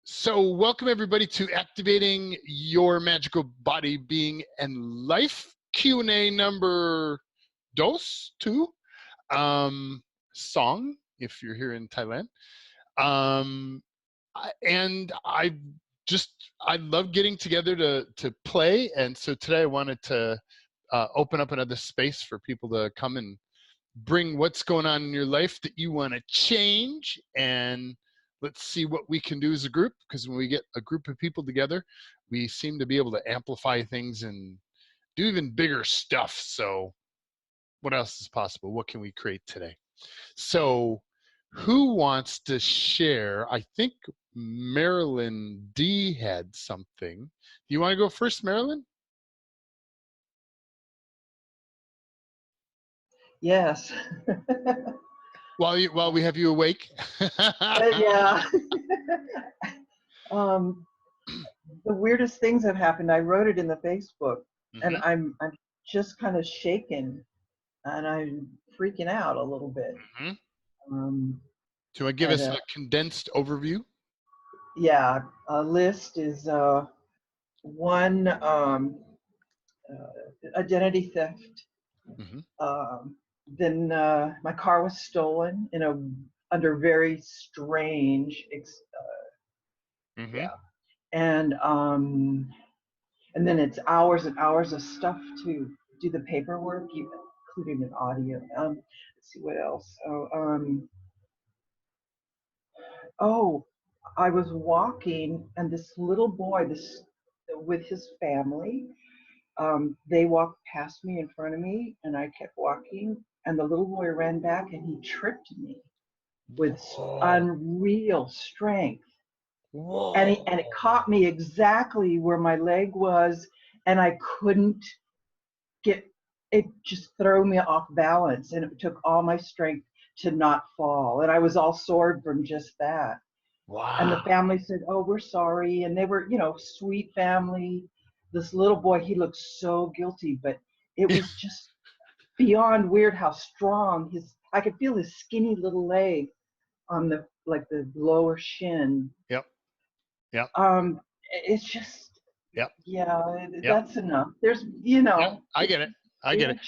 So welcome everybody to Activating Your Magical Body, Being, and Life. Q&A number two. Song, if you're here in Thailand. And I love getting together to play. And so today I wanted to open up another space for people to come and bring what's going on in your life that you want to change, and let's see what we can do as a group, because when we get a group of people together, we seem to be able to amplify things and do even bigger stuff. So what else is possible? What can we create today? So who wants to share? I think Marilyn D had something. Do you want to go first, Marilyn? Yes. While we have you awake. Yeah. The weirdest things have happened. I wrote it in the Facebook, and I'm just kind of shaken, and I'm freaking out a little bit. Do I give us a condensed overview? Yeah, a list is one, identity theft. Then my car was stolen under very strange yeah, and then it's hours and hours of stuff to do the paperwork, including an audio. Let's see what else. I was walking, and this little boy, with his family, they walked past me in front of me, and I kept walking, and the little boy ran back, and he tripped me with unreal strength. Whoa. And it caught me exactly where my leg was, and I couldn't get it. Just threw me off balance, and it took all my strength to not fall, and I was all sore from just that. Wow. And the family said, "Oh, we're sorry," and they were, sweet family. This little boy, he looked so guilty, but it was just beyond weird how strong I could feel his skinny little leg on the lower shin. Yep. It's just, yep. Yeah, that's enough. There's, Yep, I get it.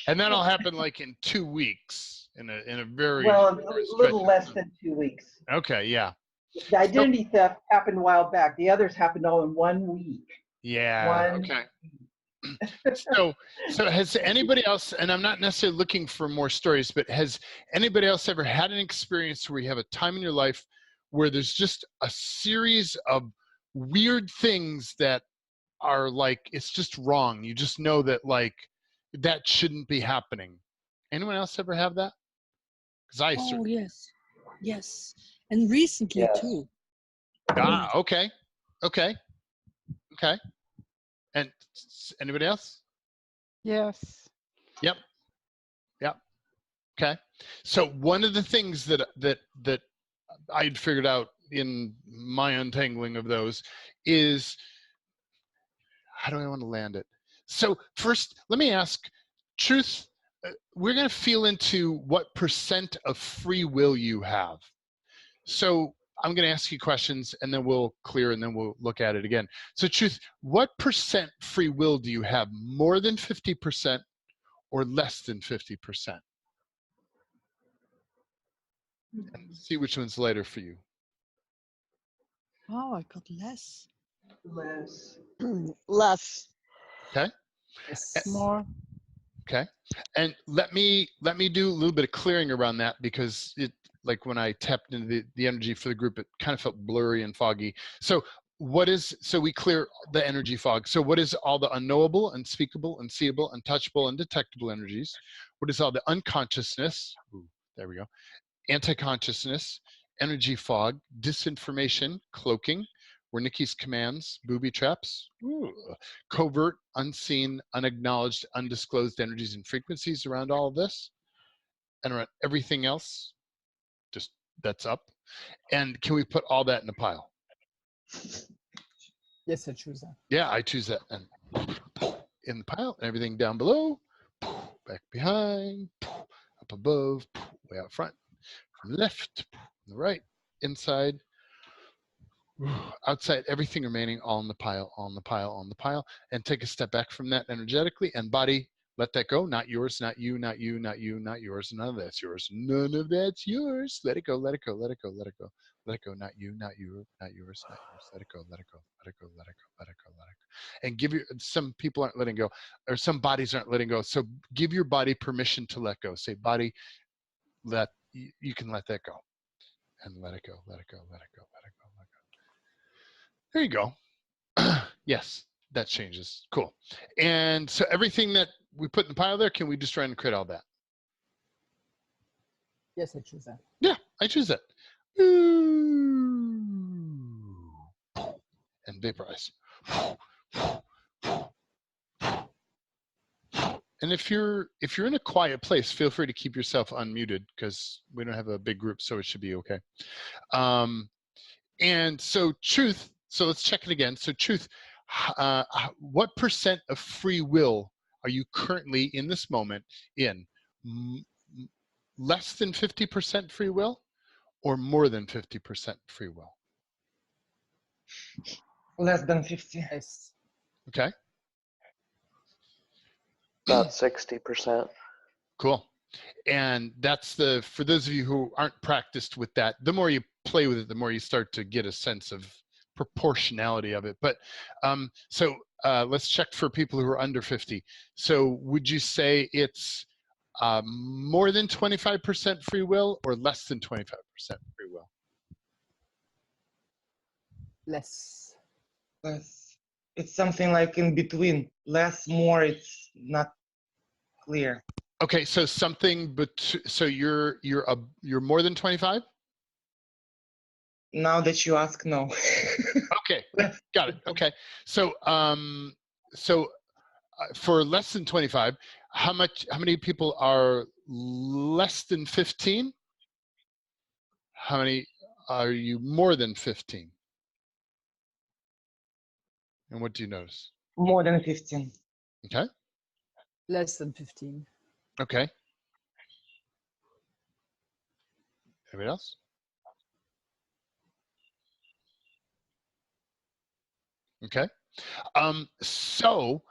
And that'll happen like in 2 weeks, in a very a little less than 2 weeks. Okay, yeah. The identity theft happened a while back. The others happened all in 1 week. Yeah. Okay. So has anybody else, and I'm not necessarily looking for more stories, but has anybody else ever had an experience where you have a time in your life where there's just a series of weird things that are like, it's just wrong? You just know that like that shouldn't be happening. Anyone else ever have that? Yes, and recently too. Okay. And anybody else? Yes. Yep. Okay. So one of the things that I'd figured out in my untangling of those is, how do I want to land it? So first, let me ask, Truth, we're going to feel into what percent of free will you have. So I'm going to ask you questions, and then we'll clear, and then we'll look at it again. So Truth, what percent free will do you have? More than 50% or less than 50%? And see which one's lighter for you. Oh, I got less. Less. Okay. More. Okay. And let me do a little bit of clearing around that, because it, like when I tapped into the energy for the group, it kind of felt blurry and foggy. So we clear the energy fog. So what is all the unknowable, unspeakable, unseeable, untouchable, undetectable energies? What is all the unconsciousness? Ooh, there we go. Anti-consciousness, energy fog, disinformation, cloaking, Wernicke's commands, booby traps, covert, unseen, unacknowledged, undisclosed energies and frequencies around all of this, and around everything else, just that's up. And can we put all that in a pile? Yes, I choose that. Yeah, I choose that. And in the pile, and everything down below, back behind, up above, way out front, from the left, from the right, inside, outside, everything remaining, all in the pile, all in the pile, all in the pile, and take a step back from that energetically, and body, let that go. Not yours, not you, not you, not you, not yours. None of that's yours. None of that's yours. Let it go, let it go, let it go, let it go. Let it go, not you, not you, not yours, not yours. Let it go, let it go, let it go, let it go, let it go, let it go. And give your, some people aren't letting go, or some bodies aren't letting go. So give your body permission to let go. Say, body, you can let that go. And let it go, let it go, let it go, let it go, let it go. There you go. Yes, that changes. Cool. And so everything that we put in the pile there, can we destroy and create all that? Yes, I choose that. Yeah, I choose that. And vaporize. And if you're in a quiet place, feel free to keep yourself unmuted because we don't have a big group, so it should be okay. And so truth, so let's check it again. So truth, what % of free will are you currently in this moment in? Less than 50% free will or more than 50% free will? Less than 50. Yes. Okay. About 60%. Cool. And that's for those of you who aren't practiced with that, the more you play with it, the more you start to get a sense of proportionality of it. But so let's check for people who are under 50. So would you say it's more than 25% free will or less than 25% free will? Less. Less. It's something like in between. Less, more, it's not clear. Okay, so something, but so you're more than 25? Now that you ask, no. Okay, got it. Okay, so for less than 25, how many people are less than 15? How many are you more than 15? And what do you notice? More than 15. Okay. Less than 15. Okay. Anybody else? Okay. So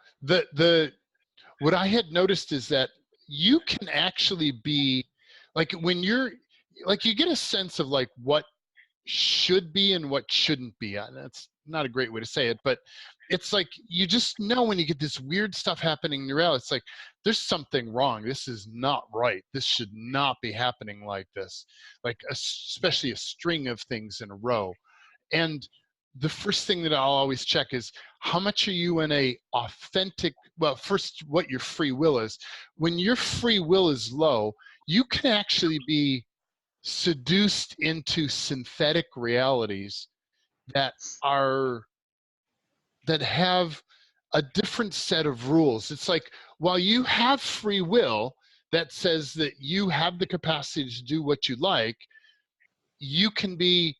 what I had noticed is that you can actually be like, when you're like, you get a sense of like what should be and what shouldn't be. That's not a great way to say it, but it's like you just know when you get this weird stuff happening in your reality, it's like there's something wrong. This is not right. This should not be happening like this, like especially a string of things in a row. And the first thing that I'll always check is how much are you in a authentic, well, first, what your free will is. When your free will is low, you can actually be seduced into synthetic realities that have a different set of rules. It's like, while you have free will that says that you have the capacity to do what you like, you can be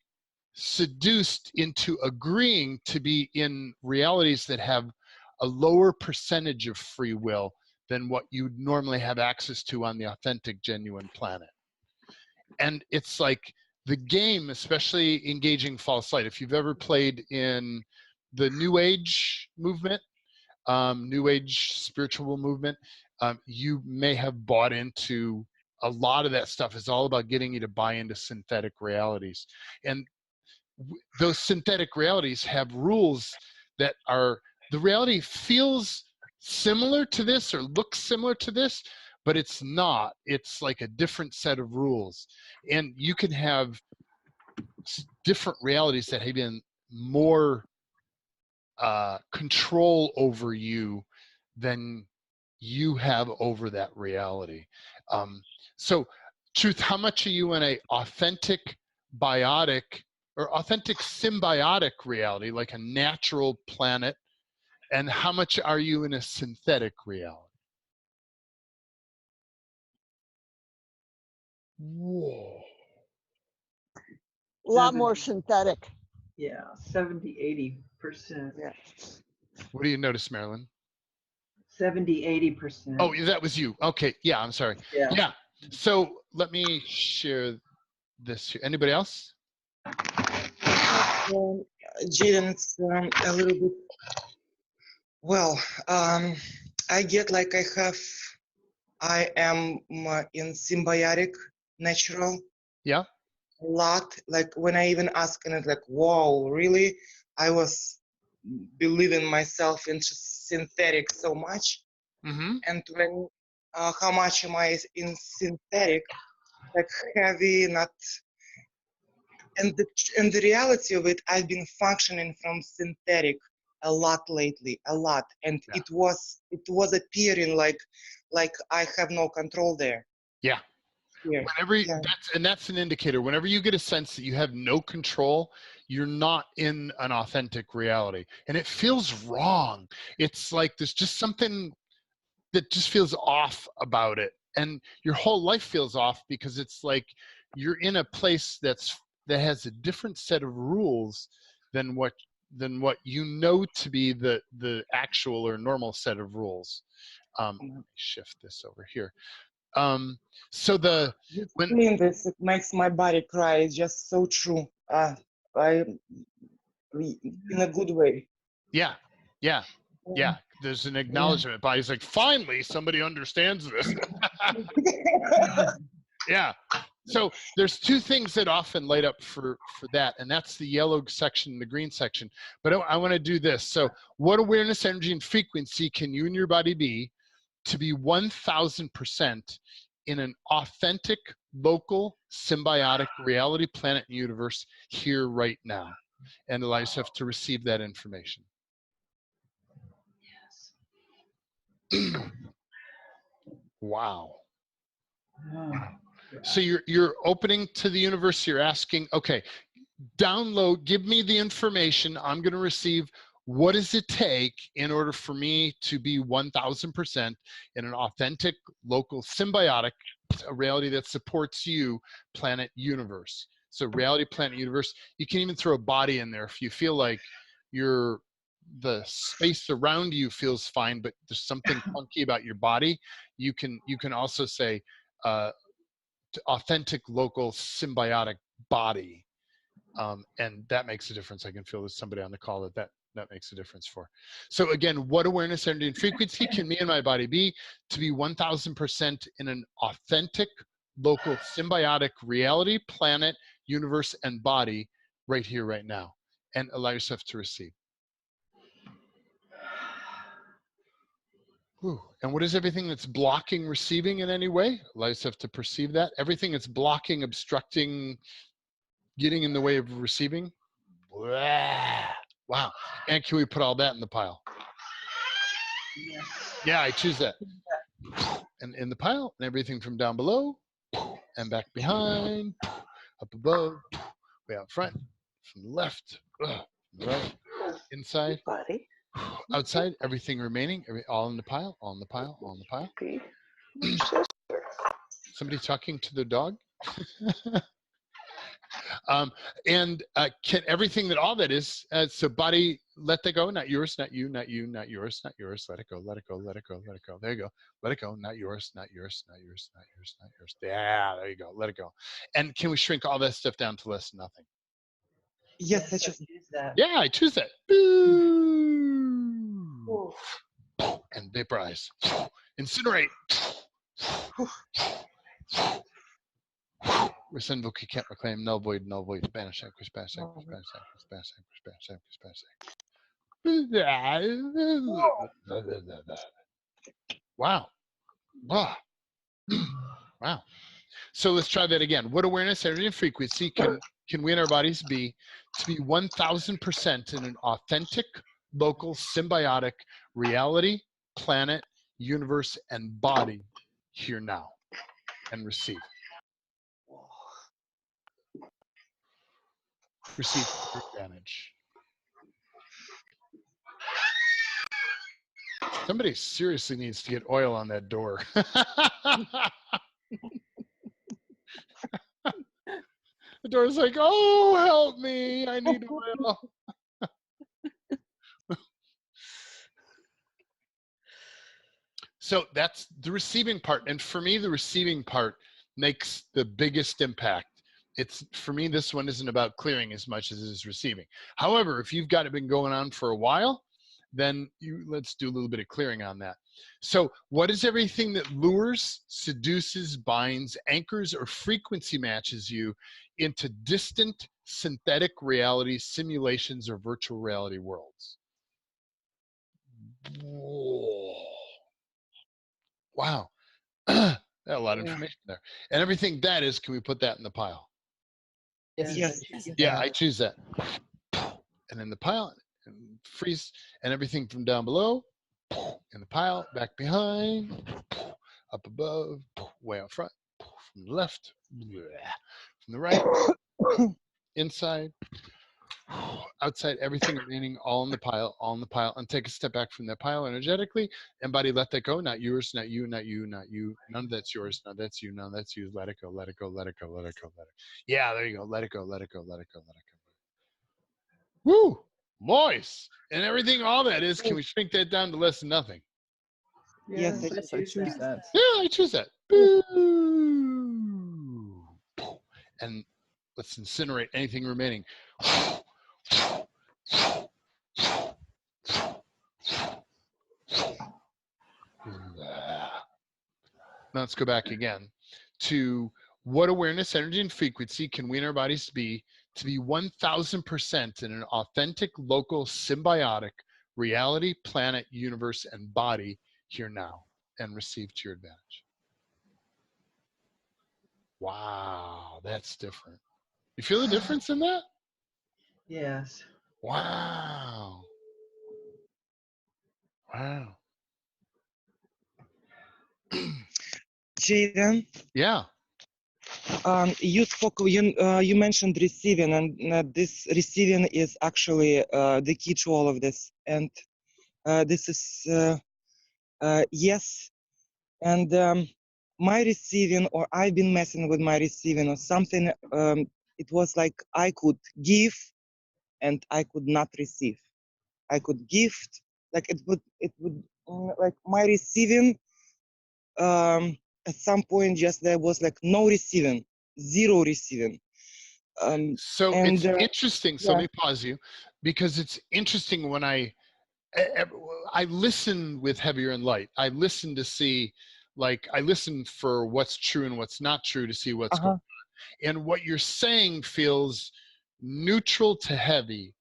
seduced into agreeing to be in realities that have a lower percentage of free will than what you normally have access to on the authentic, genuine planet. And it's like the game, especially engaging false light. If you've ever played in the New Age movement, New Age spiritual movement, you may have bought into a lot of that stuff. Is all about getting you to buy into synthetic realities. And those synthetic realities have rules that are, the reality feels similar to this or looks similar to this, but it's not. It's like a different set of rules. And you can have different realities that have even more control over you than you have over that reality. So truth, how much are you in a authentic biotic or authentic symbiotic reality, like a natural planet, and how much are you in a synthetic reality? Whoa. A lot more synthetic. Yeah, 70–80%. Yeah. What do you notice, Marilyn? 70–80%. Oh, that was you. Okay, yeah, I'm sorry. Yeah. So let me share this here. Anybody else? Jaden, it's a little bit, well, I get like I am in symbiotic natural Yeah. a lot. Like when I even ask and it's like, whoa, really? I was believing myself into synthetic so much. Mm-hmm. And when, how much am I in synthetic? Like heavy, not, and the reality of it, I've been functioning from synthetic a lot lately, a lot, and Yeah. it was appearing like I have no control there. Yeah. Here. Whenever Yeah. that's an indicator. Whenever you get a sense that you have no control, you're not in an authentic reality, and it feels wrong. It's like there's just something that just feels off about it, and your whole life feels off because it's like you're in a place that has a different set of rules than what you know to be the actual or normal set of rules. Let me shift this over here. So You when explain this, it makes my body cry. It's just so true. In a good way. yeah, there's an acknowledgement. Body's like, finally somebody understands this. Yeah. So there's two things that often light up for that, and that's the yellow section and the green section. But I want to do this. So what awareness, energy, and frequency can you and your body be to be 1000% in an authentic, local, symbiotic reality, planet, and universe here right now, and allow yourself to receive that information? Wow. So you're opening to the universe. You're asking, okay, download, give me the information I'm going to receive. What does it take in order for me to be 1000% in an authentic, local, symbiotic reality that supports you, planet, universe? So reality, planet, universe. You can even throw a body in there if you feel like the space around you feels fine, but there's something funky about your body. You can also say authentic, local, symbiotic body. And that makes a difference. I can feel there's somebody on the call that makes a difference for. So again, what awareness, energy, and frequency can me and my body be to be 1000% in an authentic, local, symbiotic reality, planet, universe, and body right here, right now, and allow yourself to receive. Whew. And what is everything that's blocking receiving in any way? Allow yourself to perceive that. Everything that's blocking, obstructing, getting in the way of receiving. Wow. And can we put all that in the pile? Yeah, I choose that. And in the pile, and everything from down below, and back behind, up above, way out front, from the left, from the right, inside, Buddy. outside, everything remaining, all in the pile, all in the pile, all in the pile. Somebody talking to their dog? And can everything that all that is, so body, let that go, not yours, not you, not you, not yours, not yours, let it go, let it go, let it go, let it go. There you go. Let it go, not yours, not yours, not yours, not yours, not yours. Yeah, there you go. Let it go. And can we shrink all that stuff down to less than nothing? Yes, I choose that. Yeah, I choose that. And vaporize. Incinerate. Rescind, voke, can't reclaim, null void, banish, anchors, banish, anchors, banish, anchors, banish, anchors, banish, anchors, banish, anchors. Wow. Wow. Wow. So let's try that again. What awareness, energy, and frequency can we in our bodies be to be 1000% in an authentic, local, symbiotic reality, planet, universe, and body here now, and receive. Receive for your advantage. Somebody seriously needs to get oil on that door. The door's like, oh, help me. I need oil. So that's the receiving part. And for me, the receiving part makes the biggest impact it's, for me, this one isn't about clearing as much as it is receiving. However, if you've got it been going on for a while, then let's do a little bit of clearing on that. So what is everything that lures, seduces, binds, anchors, or frequency matches you into distant synthetic reality simulations or virtual reality worlds? Whoa. Wow. A lot of information there. And everything that is, can we put that in the pile? Yes. Yes. Yeah, I choose that. And in the pile, and freeze, and everything from down below, in the pile, back behind, up above, way out front, from the left, from the right, inside, outside, everything remaining, all in the pile, all in the pile, and take a step back from that pile energetically. And body, let that go. Not yours, not you, not you, not you. None of that's yours. None that's you. None of that's you. Let it go. Let it go. Let it go. Let it go. Let it. Yeah, there you go. Let it go. Let it go. Let it go. Let it go. Woo! Moist. And everything, all that is, can we shrink that down to less than nothing? Yes, I Yes, I choose that. Yeah, I choose that. Boo! And let's incinerate anything remaining. Now let's go back again to what awareness, energy, and frequency can we in our bodies be to be 1000% in an authentic, local, symbiotic reality, planet, universe, and body here now, and receive to your advantage. Wow, that's different. You feel the difference in that? Yes. Wow. Wow. Jaden, Yeah. you mentioned receiving, and this receiving is actually the key to all of this. And this is yes. And my receiving, or I've been messing with my receiving or something. It was like I could give, and I could not receive. I could gift, like it would like my receiving. At some point, just there was like no receiving, zero receiving. So And it's interesting. So yeah. let me pause you, because it's interesting when I listen with heavier and light. I listen to see, like, I listen for what's true and what's not true to see what's going on. And what you're saying feels neutral to heavy,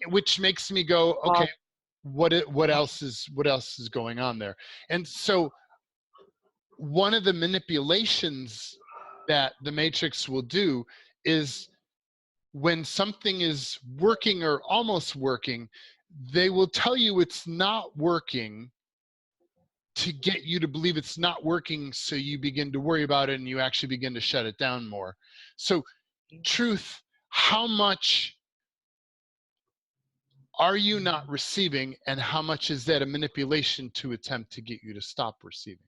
which makes me go, okay, what else is going on there? And so one of the manipulations that the Matrix will do is, when something is working or almost working, they will tell you it's not working to get you to believe it's not working, so you begin to worry about it and you actually begin to shut it down more. So, truth, how much are you not receiving, and how much is that a manipulation to attempt to get you to stop receiving?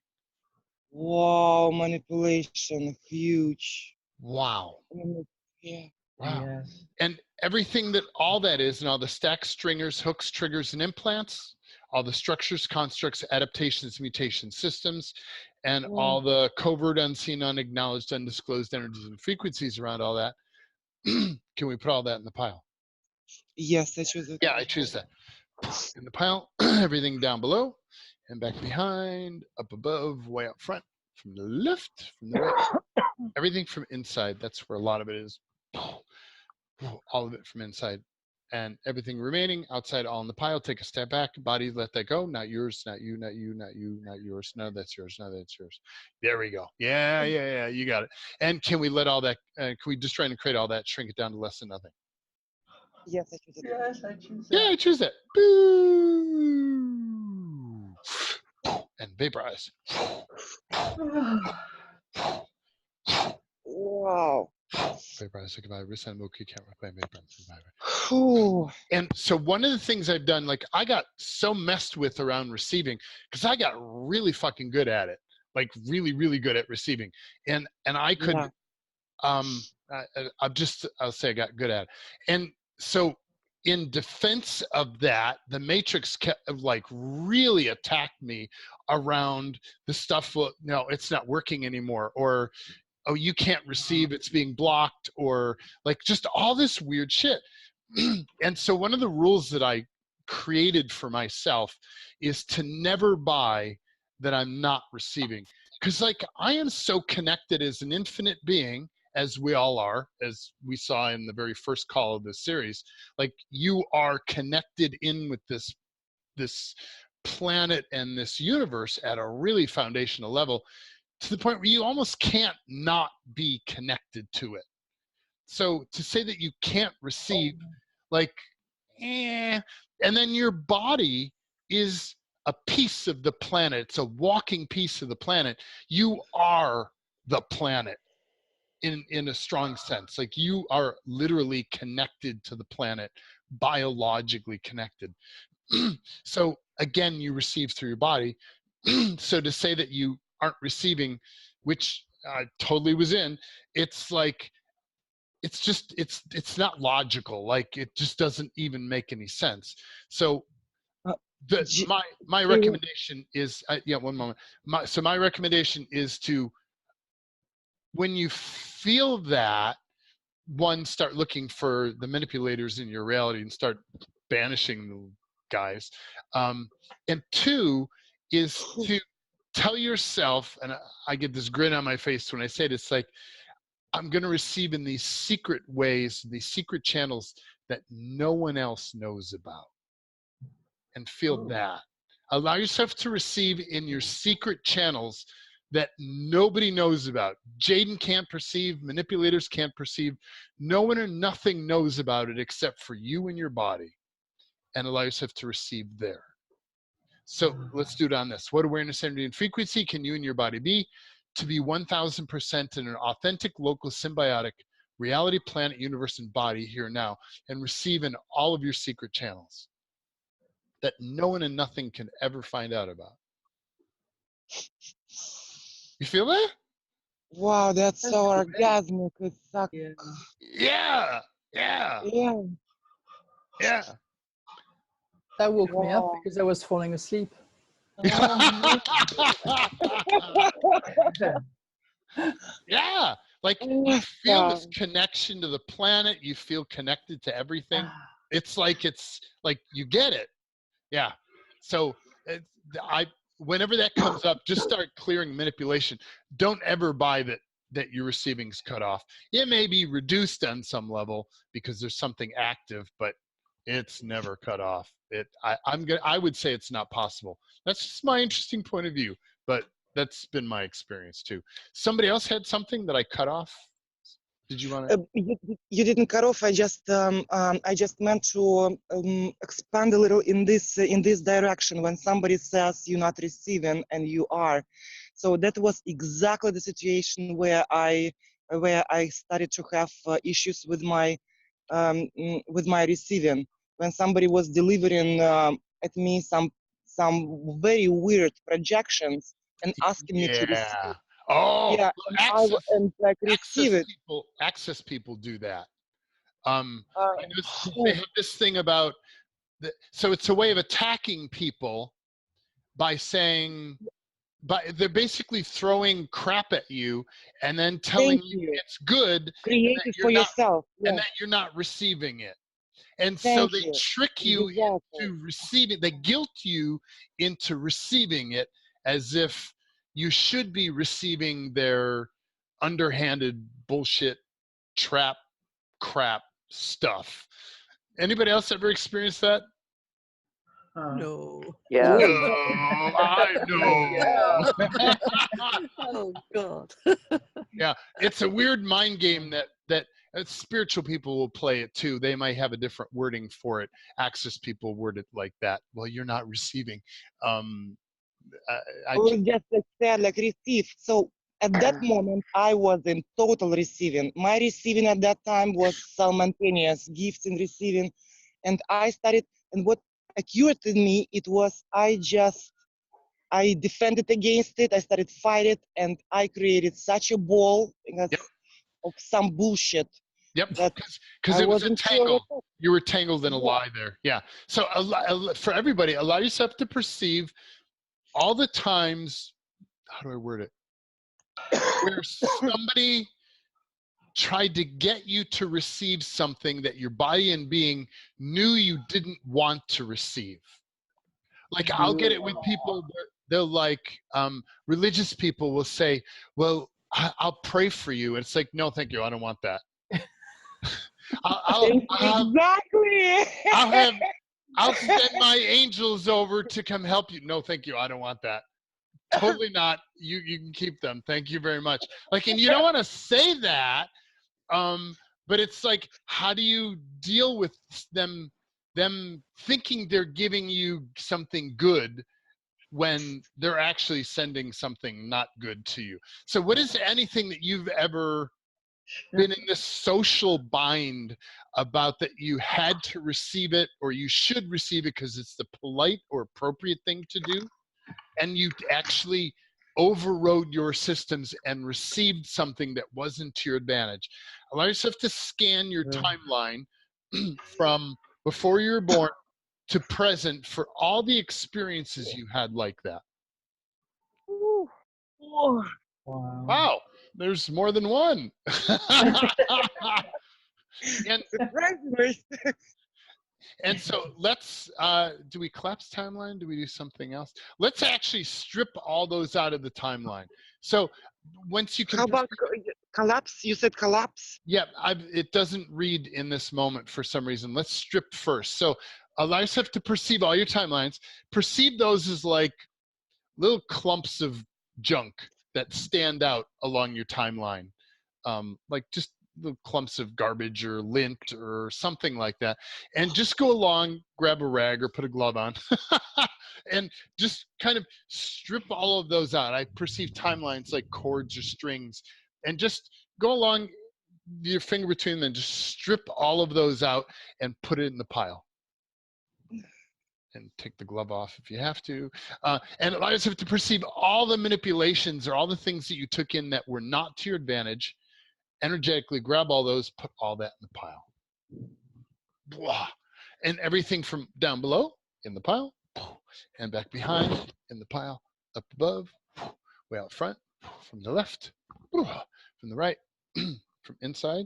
Wow, manipulation, huge. Wow. Yeah. Wow. Yes. And everything that all that is, and all the stacks, stringers, hooks, triggers, and implants, all the structures, constructs, adaptations, mutations, systems, and all the covert, unseen, unacknowledged, undisclosed energies and frequencies around all that, can we put all that in the pile? Yes, I choose it. Yeah, I choose that. In the pile, everything down below and back behind, up above, way up front, from the left, from the right, everything from inside. That's where a lot of it is. All of it from inside, and everything remaining outside, all in the pile. Take a step back, body, let that go. Not yours, not you, not you, not you, not yours. No, that's yours. No, that's yours. There we go. Yeah, you got it. And can we let all that, can we just try and create all that, shrink it down to less than nothing? Yes, I choose it. Yes, I choose Yeah, that. I choose that. Boo. And vaporize. Wow. Vaporize, goodbye, resend, Mookie, can't replay, vaporize. Whew. And so one of the things I've done, like, I got so messed with around receiving, because I got really fucking good at it, like really, really good at receiving. And I could, Yeah. I'll say I got good at it. And so in defense of that, the Matrix kept, like, really attacked me around the stuff. No, it's not working anymore. Or oh, you can't receive, it's being blocked, or like just all this weird shit. And so one of the rules that I created for myself is to never buy that I'm not receiving. Because like I am so connected as an infinite being, as we all are, as we saw in the very first call of this series. Like you are connected in with this planet and this universe at a really foundational level, to the point where you almost can't not be connected to it. So to say that you can't receive, like, and then your body is a piece of the planet. It's a walking piece of the planet. You are the planet in a strong sense. Like you are literally connected to the planet, biologically connected. So again, you receive through your body. So to say that you aren't receiving, which I totally was in, it's like, it's just, it's not logical. Like it just doesn't even make any sense. So my recommendation is, yeah, one moment. My recommendation is to, when you feel that, one, start looking for the manipulators in your reality and start banishing the guys. And two is to tell yourself, and I get this grin on my face when I say it, it's like, I'm going to receive in these secret ways, these secret channels that no one else knows about. And feel that. Allow yourself to receive in your secret channels that nobody knows about. Jaden can't perceive, manipulators can't perceive. No one or nothing knows about it except for you and your body. And allow yourself to receive there. So let's do it on this. What awareness, energy, and frequency can you and your body be to be 1000% in an authentic, local, symbiotic reality, planet, universe, and body here now, and receive in all of your secret channels that no one and nothing can ever find out about. You feel that? Wow, that's so orgasmic. It's so... Yeah. Yeah. Yeah. Yeah. That woke me up because I was falling asleep. Yeah. Like you feel this connection to the planet. You feel connected to everything. It's like you get it. Yeah. So whenever that comes up, just start clearing manipulation. Don't ever buy that your receiving's cut off. It may be reduced on some level because there's something active, but it's never cut off. I would say it's not possible. That's just my interesting point of view, but that's been my experience too. Somebody else had something that I cut off. Did you want to? You didn't cut off. I just meant to expand a little in this direction. When somebody says you're not receiving and you are, so that was exactly the situation where I started to have issues with my receiving. When somebody was delivering at me some very weird projections and asking me to receive. Oh, yeah, and like receive it. Access people do that. They have this thing about, so it's a way of attacking people by saying, they're basically throwing crap at you and then telling you it's good, create it for yourself, and that you're not receiving it. And so they trick you into receiving, they guilt you into receiving it as if you should be receiving their underhanded bullshit trap crap stuff. Anybody else ever experienced that? No. Yeah. No, I know. Oh God. Yeah, it's a weird mind game that spiritual people will play it too. They might have a different wording for it. Access people word it like that. Well, you're not receiving. I just said like receive. So at that moment, I was in total receiving. My receiving at that time was simultaneous gifts and receiving, and I started. And what occurred in me, it was I defended against it. I started fighting, and I created such a ball of some bullshit. Yep, because it was a tangle. You were tangled in a lie there. Yeah. So for everybody, allow yourself to perceive all the times. How do I word it? where somebody tried to get you to receive something that your body and being knew you didn't want to receive. Like I'll get it with people, they'll like, religious people will say, well, I'll pray for you. And it's like, no, thank you. I don't want that. I'll send my angels over to come help you. No, thank you. I don't want that. Totally not. You can keep them. Thank you very much. Like, and you don't want to say that. But it's like, how do you deal with them thinking they're giving you something good when they're actually sending something not good to you? So what is anything that you've ever been in this social bind about that you had to receive it or you should receive it because it's the polite or appropriate thing to do, and you actually overrode your systems and received something that wasn't to your advantage? Allow yourself to scan your timeline from before you were born to present for all the experiences you had like that. Wow, there's more than one. And so let's, do we collapse timeline? Do we do something else? Let's actually strip all those out of the timeline. So once you can— How about collapse? You said collapse? Yeah, it doesn't read in this moment for some reason. Let's strip first. So allow yourself to perceive all your timelines. Perceive those as like little clumps of junk that stand out along your timeline. Like just little clumps of garbage or lint or something like that. And just go along, grab a rag or put a glove on and just kind of strip all of those out. I perceive timelines like cords or strings, and just go along your finger between them and just strip all of those out and put it in the pile. And take the glove off if you have to. And allow yourself to perceive all the manipulations or all the things that you took in that were not to your advantage. Energetically grab all those, put all that in the pile. Blah. And everything from down below in the pile, and back behind in the pile, up above, way out front, from the left, from the right, from inside,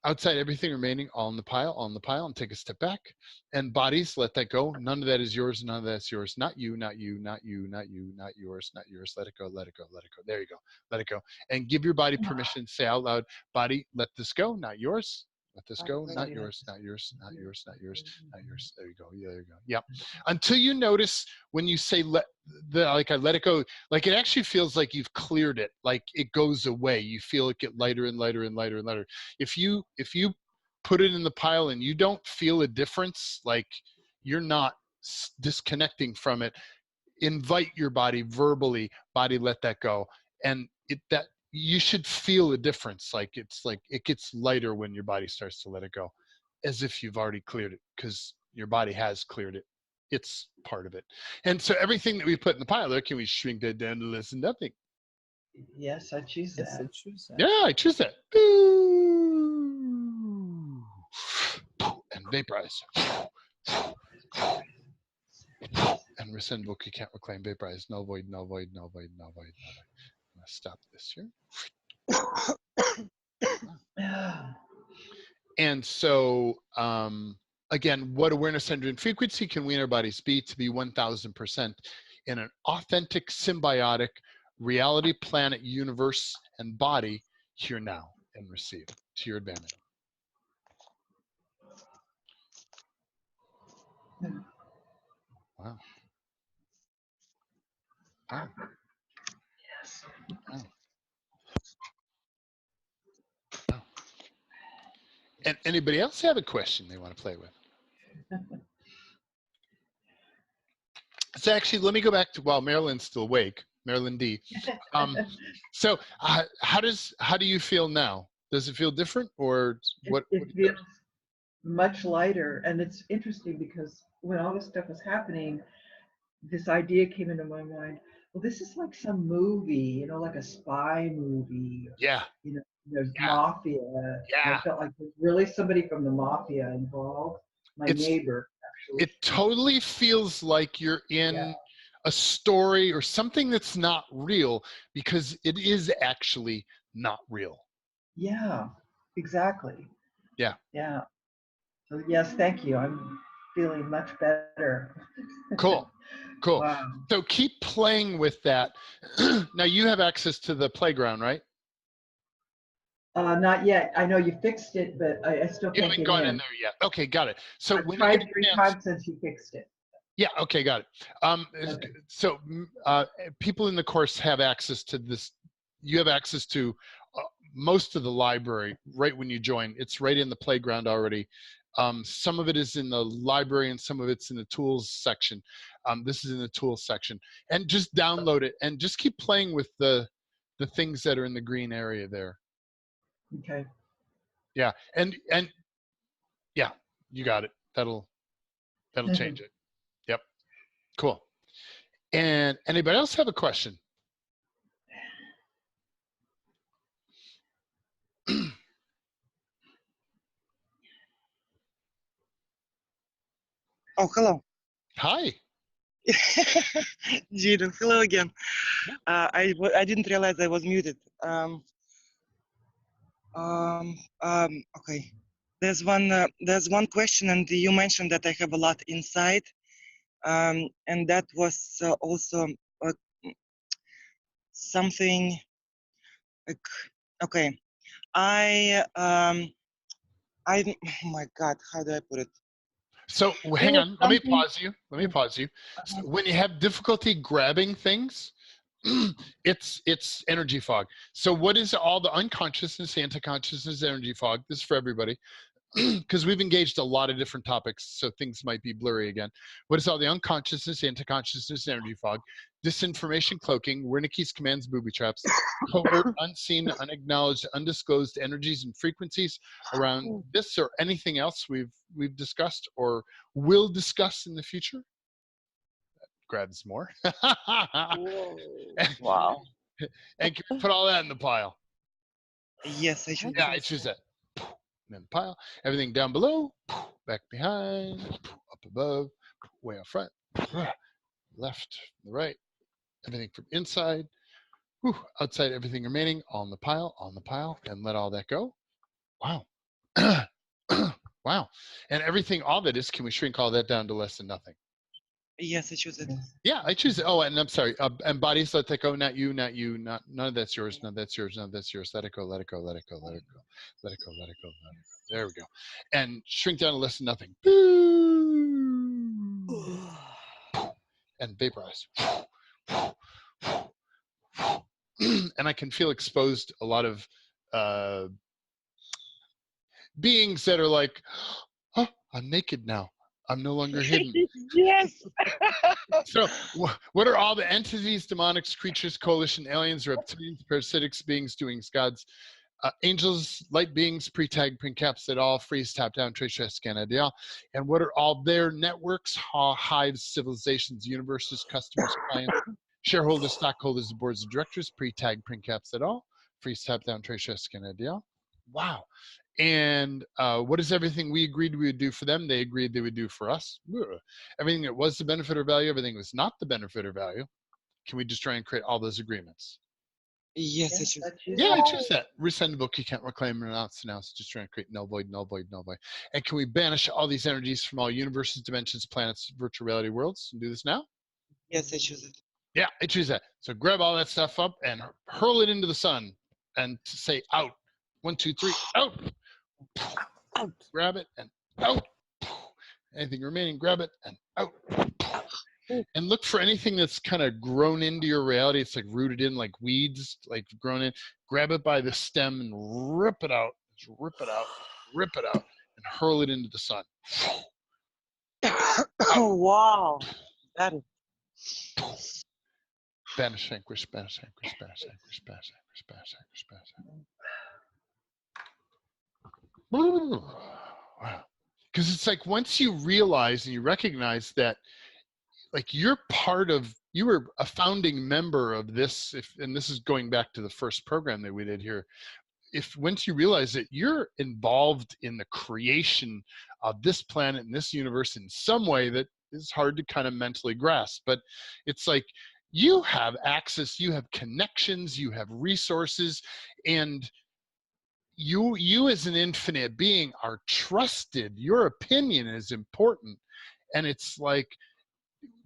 outside, everything remaining, all in the pile, and take a step back. And bodies, let that go. None of that is yours, none of that's yours. Not you, not you, not you, not you, not yours, not yours. Let it go, let it go, let it go. There you go, let it go. And give your body permission, say out loud, body, let this go, not yours. Let this go, not yours, not yours, not yours, not yours, not yours. There you go, yeah, there you go. Yep. Until you notice when you say like I let it go, like it actually feels like you've cleared it, like it goes away. You feel it get lighter and lighter and lighter and lighter. If you put it in the pile and you don't feel a difference, like you're not disconnecting from it, invite your body verbally, body, let that go. And that you should feel a difference. Like it's like it gets lighter when your body starts to let it go, as if you've already cleared it, because your body has cleared it. It's part of it. And so everything that we put in the pile there, can we shrink that down to less than nothing? Yes, I choose that. Yes, I choose that. Yeah, I choose that. And vaporize. And rescind book you can't reclaim, vaporize, null void, null void, null void, null void, null void. I'm gonna stop this here. And so again, what awareness, energy, and frequency can we in our bodies be to be 1000% in an authentic, symbiotic reality, planet, universe, and body here now, and receive to your advantage. Wow. Wow. Yes. Wow. Wow. And anybody else have a question they want to play with? So actually, let me go back to while Marilyn's still awake, Marilyn D. So how do you feel now? Does it feel different, or what? It feels much lighter, and it's interesting because when all this stuff was happening, this idea came into my mind. Well, this is like some movie, like a spy movie. Yeah. There's mafia. Yeah. I felt like there's really somebody from the mafia involved. My neighbor, actually. It totally feels like you're in a story or something that's not real, because it is actually not real. Yeah, exactly. Yeah. Yeah. So yes, thank you. I'm feeling much better. Cool. Cool. Wow. So keep playing with that. Now you have access to the playground, right? Not yet. I know you fixed it, but I still You can't haven't get gone in in. there yet. Okay, got it. So I've when you get tried a 3 chance, times since you fixed it. yeah, okay, got it. Okay. So people in the course have access to this. You have access to most of the library right when you join. It's right in the playground already. Some of it is in the library and some of it's in the tools section. This is in the tools section. And just download it and just keep playing with the things that are in the green area there. Okay. Yeah, and yeah, you got it. That'll change it. Yep, cool. And anybody else have a question? Oh, hello. Hi. Jaden, hello again. I didn't realize I was muted. Okay. There's one question, and you mentioned that I have a lot inside, and that was also something like, okay. Oh my God, how do I put it? So There hang was on, let me something. pause you. Let me pause you. So when you have difficulty grabbing things, it's energy fog. So what is all the unconsciousness, anti-consciousness, energy fog? This is for everybody, because we've engaged a lot of different topics, so things might be blurry again. What is all the unconsciousness, anti-consciousness, energy fog, disinformation cloaking, Wernicke's commands, booby traps, covert, unseen, unacknowledged, undisclosed energies and frequencies around this or anything else we've discussed or will discuss in the future? That grabs more. Whoa. Wow. And can we put all that in the pile? Yes, I should. Yeah, I choose that. And then the pile. Everything down below, back behind, up above, way up front, left, the right. Everything from inside, outside, everything remaining on the pile, and let all that go. Wow. Wow. And everything, all that is, can we shrink all that down to less than nothing? Yes, I choose it. Yeah, I choose it. Oh, and I'm sorry. And bodies, let that go. Not you, not you, not none of that's yours. None of that's yours. None of that's yours. Let it go. Let it go. Let it go. Let it go. Let it go. Let it go. Let it go. There we go. And shrink down to less than nothing. And vaporize. And I can feel exposed a lot of beings that are like, oh, I'm naked now. I'm no longer hidden. Yes. So what are all the entities, demonics, creatures, coalition, aliens, reptilians, parasitics, beings, doings, gods, angels, light beings, pre-tag, print-caps, et al, freeze, tap down, trace, scan, ideal, and what are all their networks, hives, civilizations, universes, customers, clients, shareholders, stockholders, boards of directors, pre-tag, print-caps, et al, freeze, tap down, trace, scan, ideal. Wow. And what is everything we agreed we would do for them, they agreed they would do for us? Everything that was the benefit or value, everything that was not the benefit or value. Can we just try and create all those agreements? Yes, I choose it. Yeah, I choose that. Resend the book, you can't reclaim, renounce, denounce. Just trying to create null, void, null, void, null, void. And can we banish all these energies from all universes, dimensions, planets, virtual reality worlds? And do this now? Yes, I choose it. Yeah, I choose that. So grab all that stuff up and hurl it into the sun and say out. 1, 2, 3, out. Out. Grab it and out. Anything remaining, grab it and out. And look for anything that's kind of grown into your reality. It's like rooted in, like weeds, like grown in. Grab it by the stem and rip it out. Just rip it out, rip it out, and hurl it into the sun. Oh, wow. That is. Banish, vanquish, banish, vanquish, banish, vanquish, banish, vanquish, banish, vanquish, banish. Wow. Because it's like once you realize and you recognize that, like you were a founding member of this, and this is going back to the first program that we did here. If once you realize that you're involved in the creation of this planet and this universe in some way that is hard to kind of mentally grasp, but it's like you have access, you have connections, you have resources, and you as an infinite being are trusted. Your opinion is important. And it's like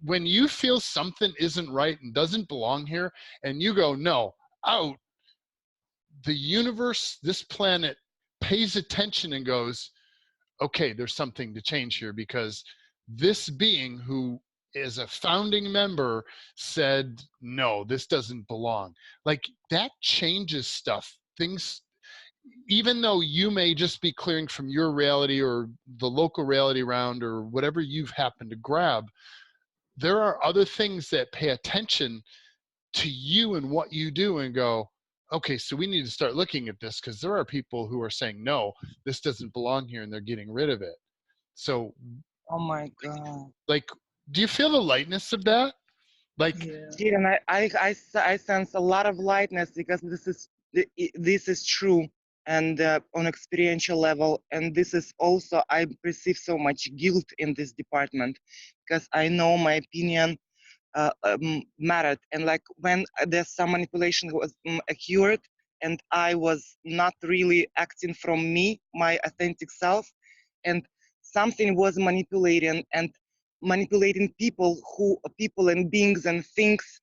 when you feel something isn't right and doesn't belong here, and you go, no, out, the universe, this planet pays attention and goes, okay, there's something to change here, because this being who is a founding member said, no, this doesn't belong. Like that changes stuff. Things, even though you may just be clearing from your reality or the local reality around or whatever you've happened to grab, there are other things that pay attention to you and what you do and go, okay, so we need to start looking at this, because there are people who are saying, no, this doesn't belong here, and they're getting rid of it. So, Oh my God. like, do you feel the lightness of that? Like, Yeah. Jaden, I sense a lot of lightness because this is true, and on experiential level, and this is also I perceive so much guilt in this department because I know my opinion mattered, and like when there's some manipulation was occurred, and I was not really acting from me, my authentic self, and something was manipulating people and beings and things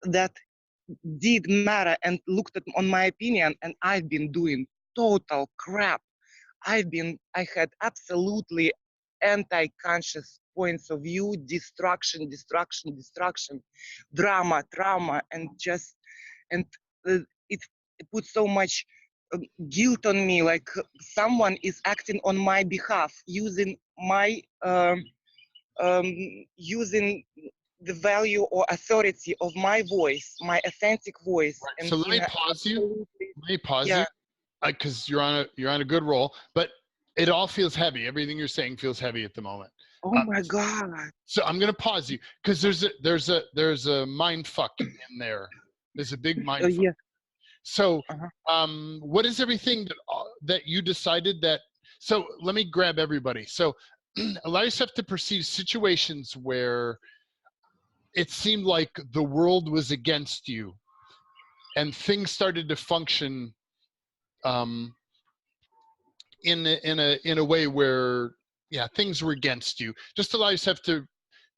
that did matter and looked at on my opinion, and I've been doing total crap. I had absolutely anti-conscious points of view, destruction, drama, trauma, and uh, it put so much guilt on me, like someone is acting on my behalf, using using the value or authority of my voice, my authentic voice. right, And so let me pause you. Let me pause you, because you're on a good roll, but it all feels heavy. Everything you're saying feels heavy at the moment. Oh my God. So I'm going to pause you, because there's a mind fuck in there. There's a big mind fuck. Yeah. So, Uh-huh. what is everything that you decided that? So let me grab everybody. So, allow yourself to perceive situations where it seemed like the world was against you, and things started to function in a way where, yeah, things were against you. Just allow yourself to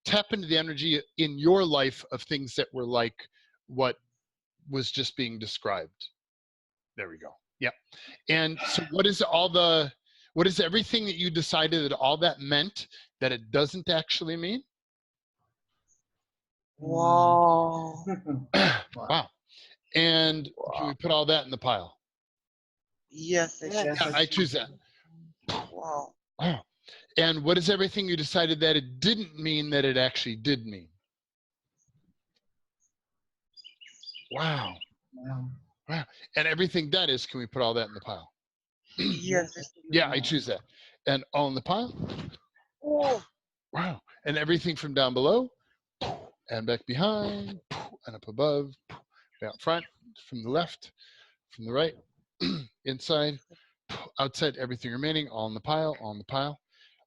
tap into the energy in your life of things that were like what was just being described. There we go. Yeah. And so what is everything that you decided that all that meant that it doesn't actually mean? Wow. Wow. And can we put all that in the pile? Yes, I Yes. Yeah, I choose that. Wow. Wow. And what is everything you decided that it didn't mean that it actually did mean? Wow. Wow. Wow. And everything that is, can we put all that in the pile? Yes. Yeah, I choose that. And all in the pile? Oh. Wow. And everything from down below, and back behind, and up above, out front, from the left, from the right, inside, outside, everything remaining, all in the pile, all in the pile.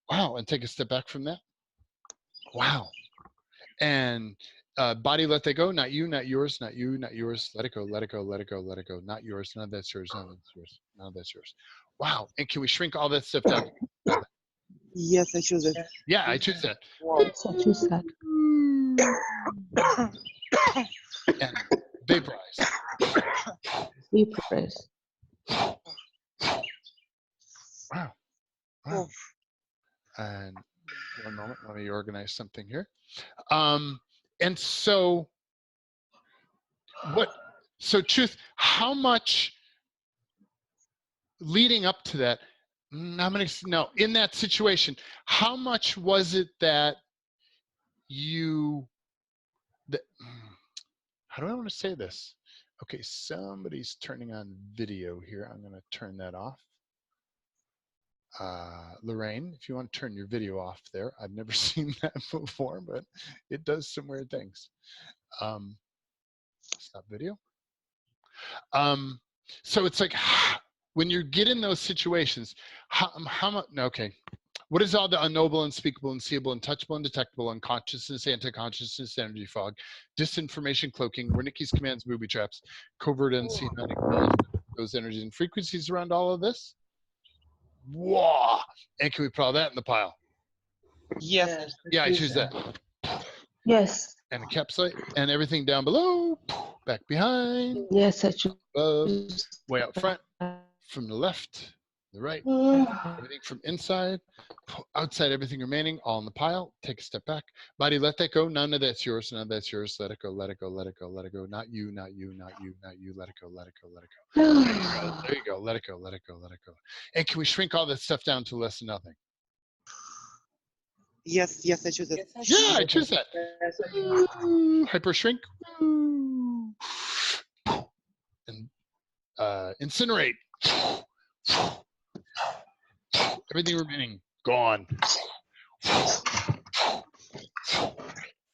Wow. And take a step back from that. Wow. And body, let that go. Not you, not yours, not you, not yours. Let it go, let it go, let it go, let it go. Not yours. None of that's yours. None of that's yours. None of that's yours. Wow. And can we shrink all that stuff down? Yes, I choose it. Yeah, I choose that. Wow. So choose that. And vaporize. Vaporize. Wow. Wow. Oh. And one moment, let me organize something here. And so truth, how much leading up to that, in that situation, how much was it that how do I want to say this? Okay, somebody's turning on video here. I'm going to turn that off. Lorraine, if you want to turn your video off there. I've never seen that before, but it does some weird things. Stop video. So it's like when you get in those situations, how much? Okay, What is all the unknowable, unspeakable, unseeable, untouchable, undetectable, unconsciousness, anti-consciousness, energy fog, disinformation cloaking, Wernicke's commands, booby traps, covert unseen, unacknowledged, those energies and frequencies around all of this? Whoa! And can we put all that in the pile? Yes. Yeah, I choose that. Yes. And encapsulate, and everything down below, back behind, Yes, I choose. above, way out front, from the left, the right, everything from inside, outside, everything remaining, all in the pile. Take a step back. Body, let that go. None of that's yours. None of that's yours. Let it go. Let it go. Let it go. Let it go. Not you. Not you. Not you. Not you. Let it go. Let it go. Let it go. There you go. Let it go. Let it go. Let it go. And can we shrink all that stuff down to less than nothing? Yes, I choose it. Yeah, I choose that. Ooh, hyper shrink. Ooh. And incinerate. Everything remaining gone.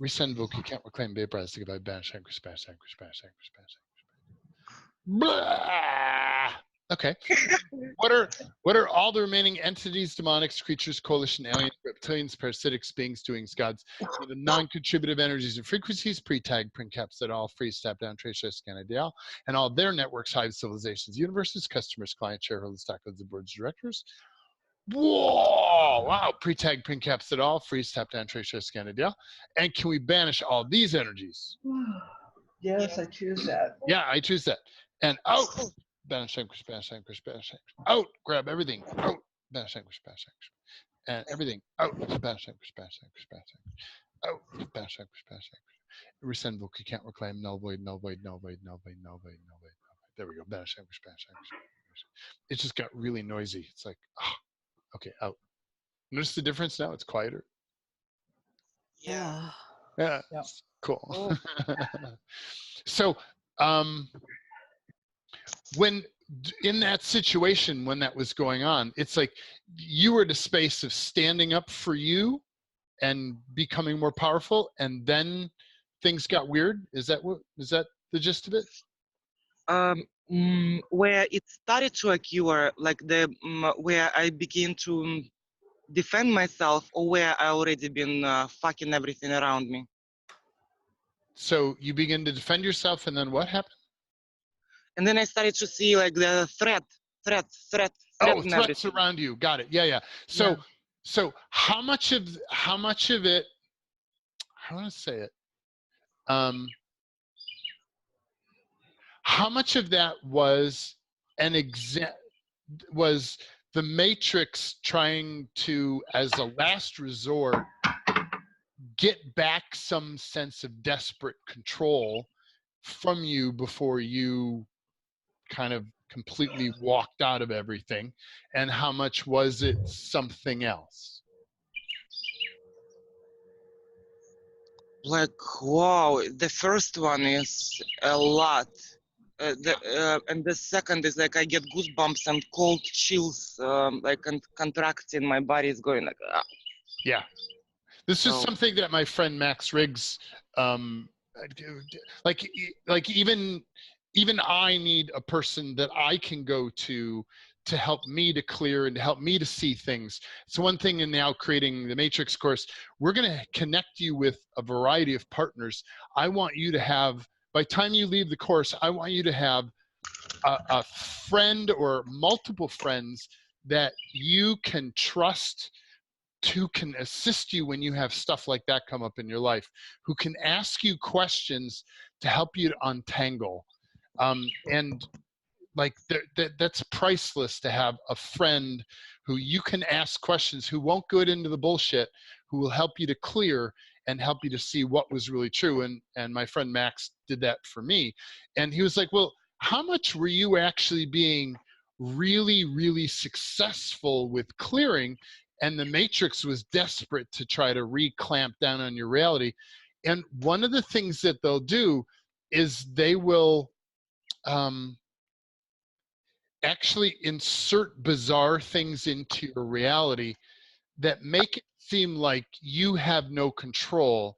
Resend Voki, can't reclaim vaporize to goodbye, banish, anchor, bash, anchor, bash, anchor, bash, anchor. Okay. What are all the remaining entities, demonics, creatures, coalition, aliens, reptilians, parasitics, beings, doings, gods, the non-contributive energies and frequencies, pre-tag, print caps that all free, step down, trace, share, scan, ideal, and all their networks, hives, civilizations, universes, customers, clients, shareholders, stockholders, and boards of directors. Whoa! Wow! Pre-tag, print caps at all, free, step down, trace, share, scan, ideal. And can we banish all these energies? Yes, I choose that. Yeah, I choose that. And out. Banish, anchor, bash, anchor, bash, anchor. Out. Grab everything. Out. Banish, anchor, bash, anchor. And everything. Out. Banish, anchor, bash, anchor, bash, anchor. Out. Banish, anchor, bash, anchor. Resend book. You can't reclaim. Null void. Null void. Null void. Null void. Null void. Null void. There we go. Banish, anchor, bash, anchor. It just got really noisy. It's like, okay, out. Notice the difference now? It's quieter. Yeah. Yeah. Yeah. Cool. So, when in that situation, when that was going on, it's like you were at a space of standing up for you and becoming more powerful, and then things got weird. Is that the gist of it? Where it started to occur, like where I begin to defend myself, or where I already been fucking everything around me. So you begin to defend yourself, and then what happened? And then I started to see like the threat Oh, and threats everything. around you. Got it. Yeah. So how much of it? I want to say it. How much of that was was the Matrix trying to, as a last resort, get back some sense of desperate control from you before you kind of completely walked out of everything, and how much was it something else? Like, wow, the first one is a lot. And the second is like I get goosebumps and cold chills, like contracting. My body is going like, Yeah. This is something that my friend Max Riggs, like even I need a person that I can go to help me to clear and to help me to see things. So one thing in now creating the Matrix course, we're going to connect you with a variety of partners. I want you to have, by the time you leave the course, I want you to have a friend or multiple friends that you can trust, who can assist you when you have stuff like that come up in your life, who can ask you questions to help you to untangle. And like that's priceless, to have a friend who you can ask questions, who won't go into the bullshit, who will help you to clear and help you to see what was really true. And my friend Max did that for me. And he was like, well, how much were you actually being really, really successful with clearing? And the Matrix was desperate to try to re-clamp down on your reality. And one of the things that they'll do is they will actually insert bizarre things into your reality that make it seem like you have no control,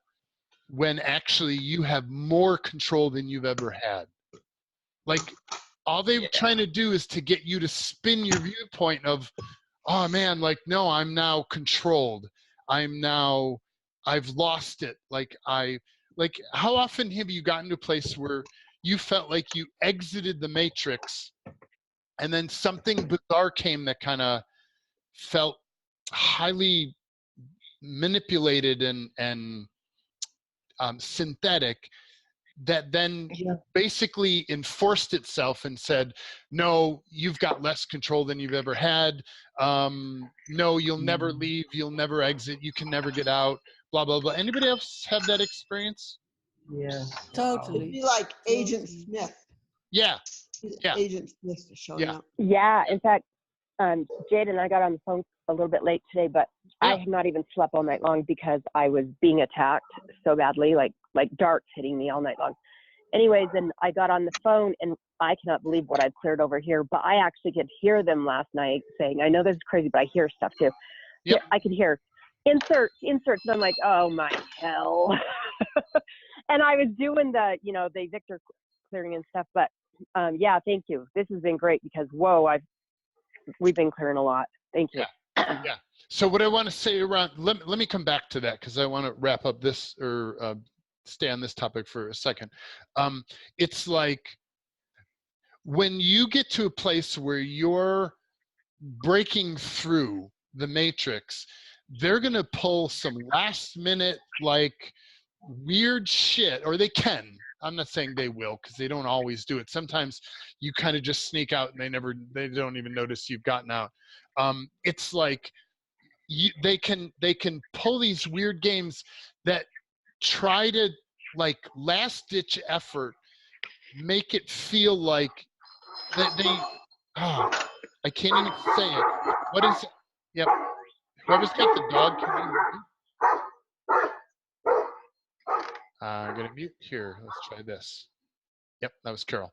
when actually you have more control than you've ever had. Like, all they're trying to do is to get you to spin your viewpoint of, oh man, like, no, I'm now controlled. I've lost it. Like how often have you gotten to a place where you felt like you exited the matrix and then something bizarre came that kind of felt highly manipulated and synthetic, that then basically enforced itself and said, no, you've got less control than you've ever had. No, you'll never leave. You'll never exit. You can never get out, blah, blah, blah. Anybody else have that experience? Yes. Totally. It'd be like Agent Smith. Yeah. Yeah. Agent Smith showing up. Yeah. In fact, Jaden, I got on the phone a little bit late today, but I have not even slept all night long because I was being attacked so badly, like darts hitting me all night long. Anyways, and I got on the phone, and I cannot believe what I've cleared over here, but I actually could hear them last night saying, I know this is crazy, but I hear stuff too. Yep. I could hear inserts, and I'm like, oh my hell. And I was doing the, the Victor clearing and stuff, but yeah, thank you. This has been great because, we've been clearing a lot. Thank you. Yeah. So what I want to say around, let me come back to that because I want to wrap up this or stay on this topic for a second. It's like when you get to a place where you're breaking through the matrix, they're going to pull some last minute, like weird shit, or they can. I'm not saying they will because they don't always do it. Sometimes you kind of just sneak out and they don't even notice you've gotten out. It's like they can pull these weird games that try to, like, last ditch effort, make it feel like that I can't even say it. What is it? Yep. Whoever's got the dog, can you mute? I'm gonna mute here. Let's try this. Yep, that was Carol.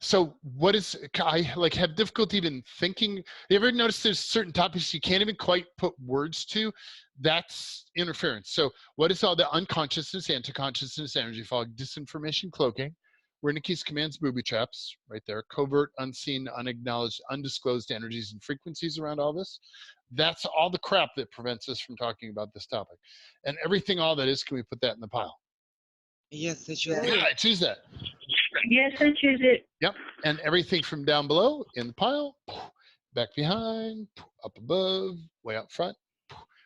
So what is, I like have difficulty even thinking. You ever notice there's certain topics you can't even quite put words to? That's interference. So what is all the unconsciousness, anti-consciousness, energy fog, disinformation cloaking, Wernicke's commands, booby traps, right there, covert, unseen, unacknowledged, undisclosed energies and frequencies around all this? That's all the crap that prevents us from talking about this topic. And everything, all that is, can we put that in the pile? Yes, I choose. Yeah, I choose that. Yes, I choose it. Yep, and everything from down below in the pile, back behind, up above, way out front,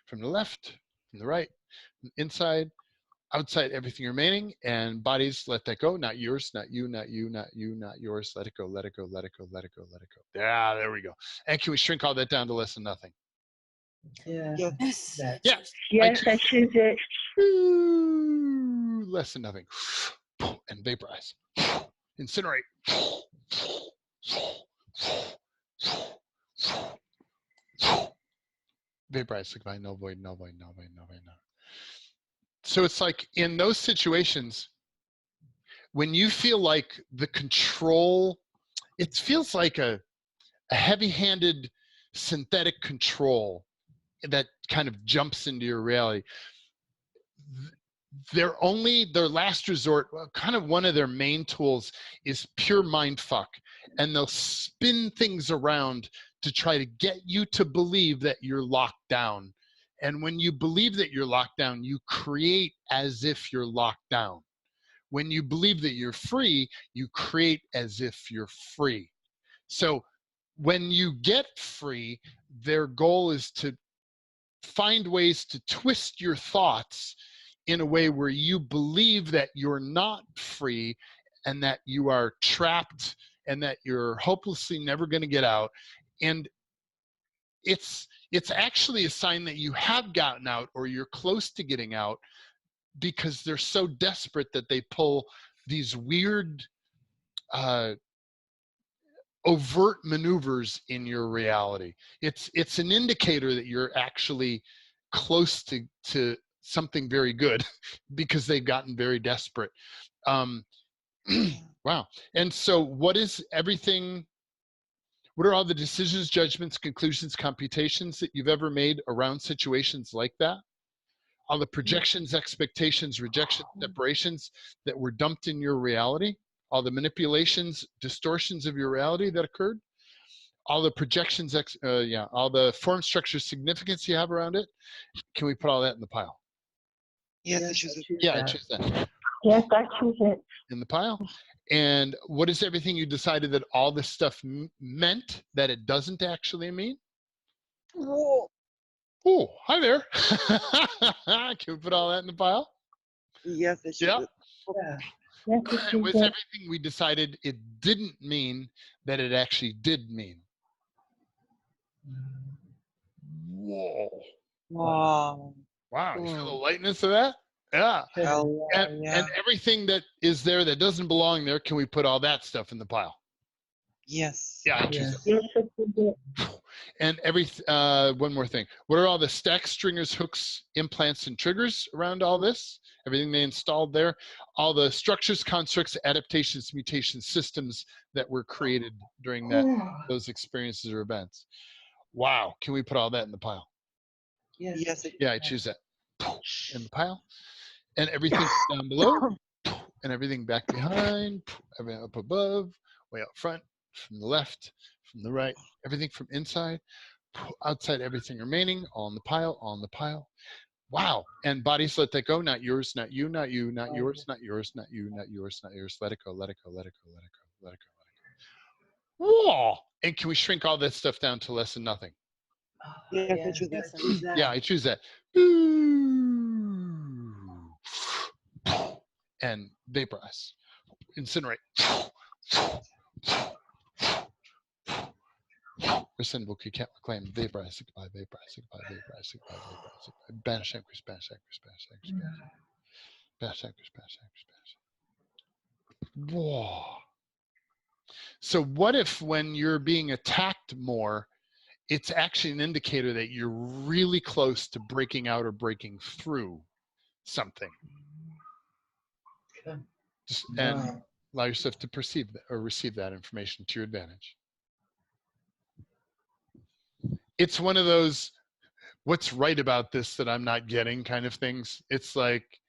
from the left, from the right, inside, outside, everything remaining, and bodies, let that go. Not yours, not you, not you, not you, not yours. Let it go, let it go, let it go, let it go, let it go. Yeah, there we go. And can we shrink all that down to less than nothing? Yeah. Yes. Yes. Yes, I choose it. Less than nothing. And vaporize. Incinerate. Vaporize. Goodbye. No void. No void. No void. No void. No. So it's like in those situations, when you feel like the control, it feels like a heavy-handed synthetic control that kind of jumps into your reality. Their last resort, kind of one of their main tools, is pure mind fuck, and they'll spin things around to try to get you to believe that you're locked down. And when you believe that you're locked down, you create as if you're locked down. When you believe that you're free, you create as if you're free. So when you get free, their goal is to find ways to twist your thoughts in a way where you believe that you're not free and that you are trapped and that you're hopelessly never going to get out. And it's actually a sign that you have gotten out or you're close to getting out, because they're so desperate that they pull these weird overt maneuvers in your reality. It's an indicator that you're actually close to something very good because they've gotten very desperate. Wow. And so what are all the decisions, judgments, conclusions, computations that you've ever made around situations like that? All the projections, expectations, rejections, separations that were dumped in your reality? All the manipulations, distortions of your reality that occurred? all the projections, all the form structure significance you have around it, can we put all that in the pile? Yes, I choose it. Yeah, I choose that. Yes, I choose it. In the pile. And what is everything you decided that all this stuff meant that it doesn't actually mean? Whoa. Oh, hi there. Can we put all that in the pile? Yes, I choose Yeah. it. Yeah. Yes, I And choose was it. everything we decided it didn't mean that it actually did mean? Whoa. Wow. Wow. You feel the lightness of that? Yeah. Oh, And yeah. everything that is there that doesn't belong there, can we put all that stuff in the pile? Yes. Yeah, I choose Yes, I choose it. that. And one more thing. What are all the stacks, stringers, hooks, implants, and triggers around all this? Everything they installed there? All the structures, constructs, adaptations, mutations, systems that were created during those experiences or events. Wow. Can we put all that in the pile? Yes. Yeah, I choose that. In the pile. And everything down below, and everything back behind, everything up above, way out front, from the left, from the right, everything from inside, outside, everything remaining, all in the pile, all in the pile. Wow. And bodies, let that go. Not yours, not you, not you, not yours, not yours, not you, not yours, not yours. Let it go, let it go, let it go, let it go, let it go, let it go. Whoa. And can we shrink all that stuff down to less than nothing? Yes, I choose Yes, that. I choose that. Yeah, I choose that. And vaporize. Incinerate. Rescind, book, you can't reclaim. Vaporize, goodbye, vaporize, goodbye, vaporize, goodbye, vaporize, goodbye. Banish, anchors, banish, anchors, banish, anchors, banish, anchors, banish, anchors, banish. Whoa. So what if when you're being attacked more, it's actually an indicator that you're really close to breaking out or breaking through something? Okay. And allow yourself to perceive that or receive that information to your advantage. It's one of those what's right about this that I'm not getting kind of things. It's like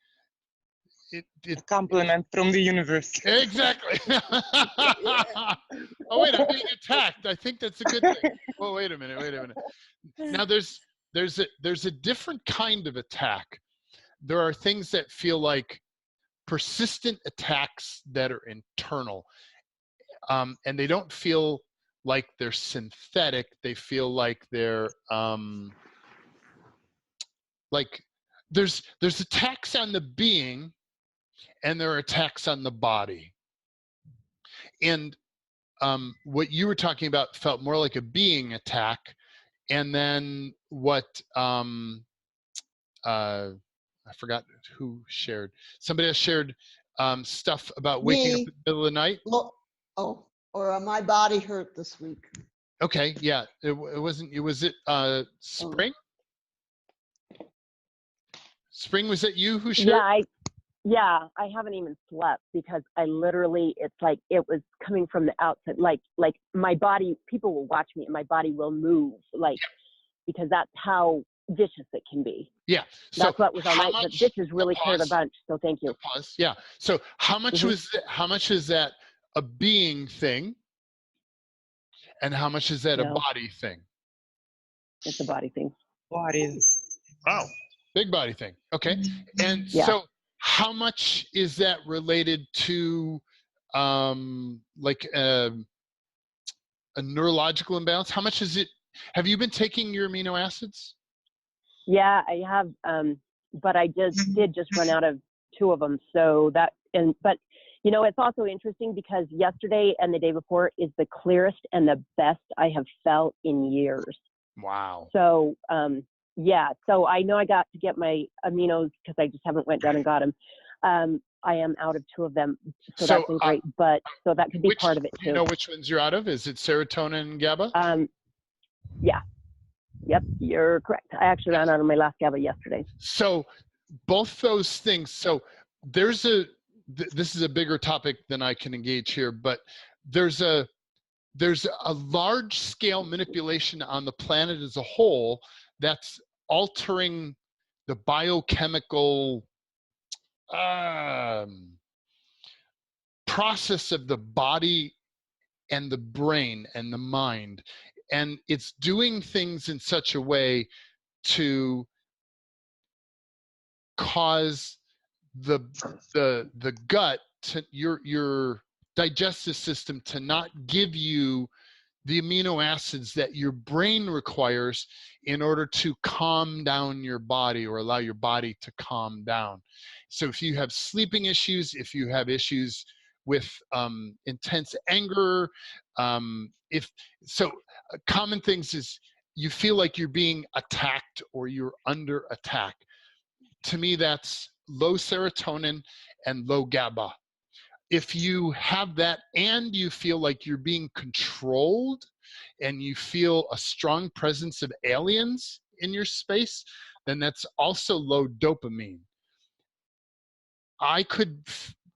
A compliment from the universe. Exactly. Oh wait, I'm being attacked. I think that's a good thing. Oh wait a minute. Now there's a different kind of attack. There are things that feel like persistent attacks that are internal, and they don't feel like they're synthetic. They feel like they're like there's attacks on the being, and there are attacks on the body. And what you were talking about felt more like a being attack, and then what I forgot who shared. Somebody else shared stuff about waking up in the middle of the night. Or my body hurt this week. Okay, yeah, it wasn't you. Was it Spring? Spring, was it you who shared? Yeah, I haven't even slept because I literally, it's like it was coming from the outside. Like my body, people will watch me and my body will move, like, because that's how vicious it can be. Yeah. So that's what was all night. But this has really cleared a bunch. So thank you. Pause. Yeah. So how much is that a being thing, and how much is that a body thing? It's a body thing. Body. Wow. Big body thing. Okay. And so how much is that related to like a neurological imbalance? How much is it? Have you been taking your amino acids? Yeah, I have, but I did just run out of 2 of them. So but you know, it's also interesting because yesterday and the day before is the clearest and the best I have felt in years. Wow. So yeah, so I know I got to get my aminos because I just haven't went down and got them. I am out of 2 of them, so that's been great. But so that could be part of it too. Do you know which ones you're out of? Is it serotonin and GABA? Yeah. Yep, you're correct. I actually ran out of my last GABA yesterday. So both those things. So there's this is a bigger topic than I can engage here, but there's a large scale manipulation on the planet as a whole that's altering the biochemical process of the body and the brain and the mind. And it's doing things in such a way to cause the gut to your digestive system to not give you the amino acids that your brain requires in order to calm down your body or allow your body to calm down. So if you have sleeping issues, if you have issues with intense anger, common things is you feel like you're being attacked or you're under attack. To me, that's low serotonin and low GABA. If you have that and you feel like you're being controlled and you feel a strong presence of aliens in your space, then that's also low dopamine. I could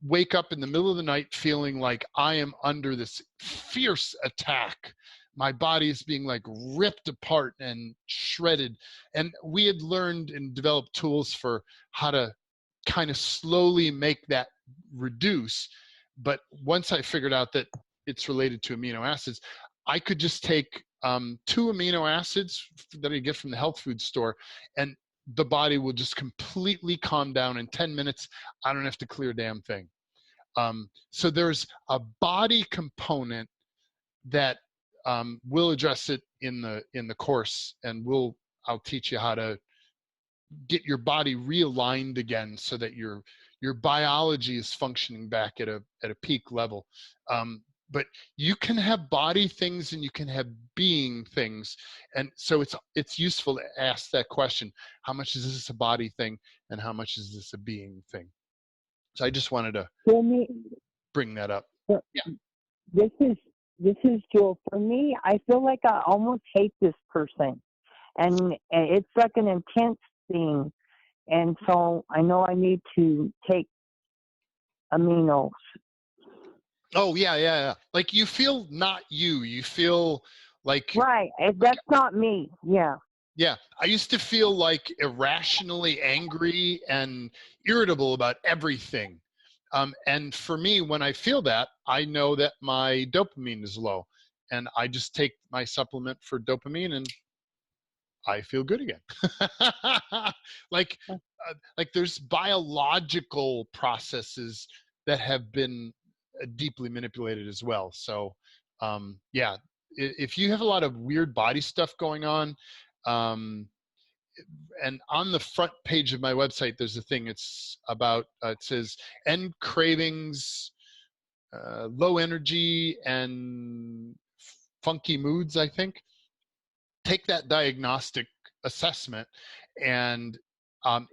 wake up in the middle of the night feeling like I am under this fierce attack. My body is being like ripped apart and shredded. And we had learned and developed tools for how to kind of slowly make that reduce. But once I figured out that it's related to amino acids, I could just take 2 amino acids that I get from the health food store, and the body will just completely calm down in 10 minutes. I don't have to clear a damn thing. So there's a body component that we'll address it in the course, and I'll teach you how to get your body realigned again so that your biology is functioning back at a peak level. But you can have body things and you can have being things, and so it's useful to ask that question: how much is this a body thing, and how much is this a being thing? So I just wanted to bring that up. Yeah. This is Jewel. For me, I feel like I almost hate this person, and it's like an intense thing, and so I know I need to take aminos. Oh yeah. Like you feel not you. You feel like Right. That's not me. Yeah. Yeah, I used to feel like irrationally angry and irritable about everything. And for me, when I feel that, I know that my dopamine is low, and I just take my supplement for dopamine, and I feel good again. like there's biological processes that have been deeply manipulated as well. So yeah, if you have a lot of weird body stuff going on, and on the front page of my website, there's a thing. It's about it says end cravings, low energy, and funky moods, I think. Take that diagnostic assessment, and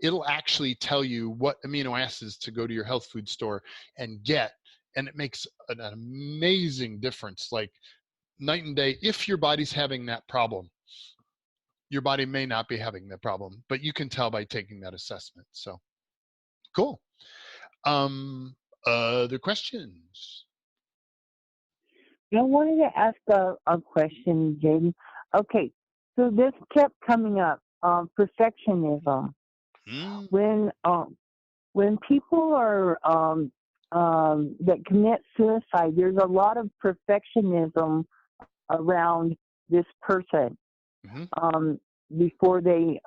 it'll actually tell you what amino acids to go to your health food store and get, and it makes an amazing difference, like night and day. If your body's having that problem, your body may not be having that problem, but you can tell by taking that assessment. So cool. Other questions? I wanted to ask a question, Jaden. Okay, so this kept coming up, perfectionism. When people are that commit suicide, there's a lot of perfectionism around this person before they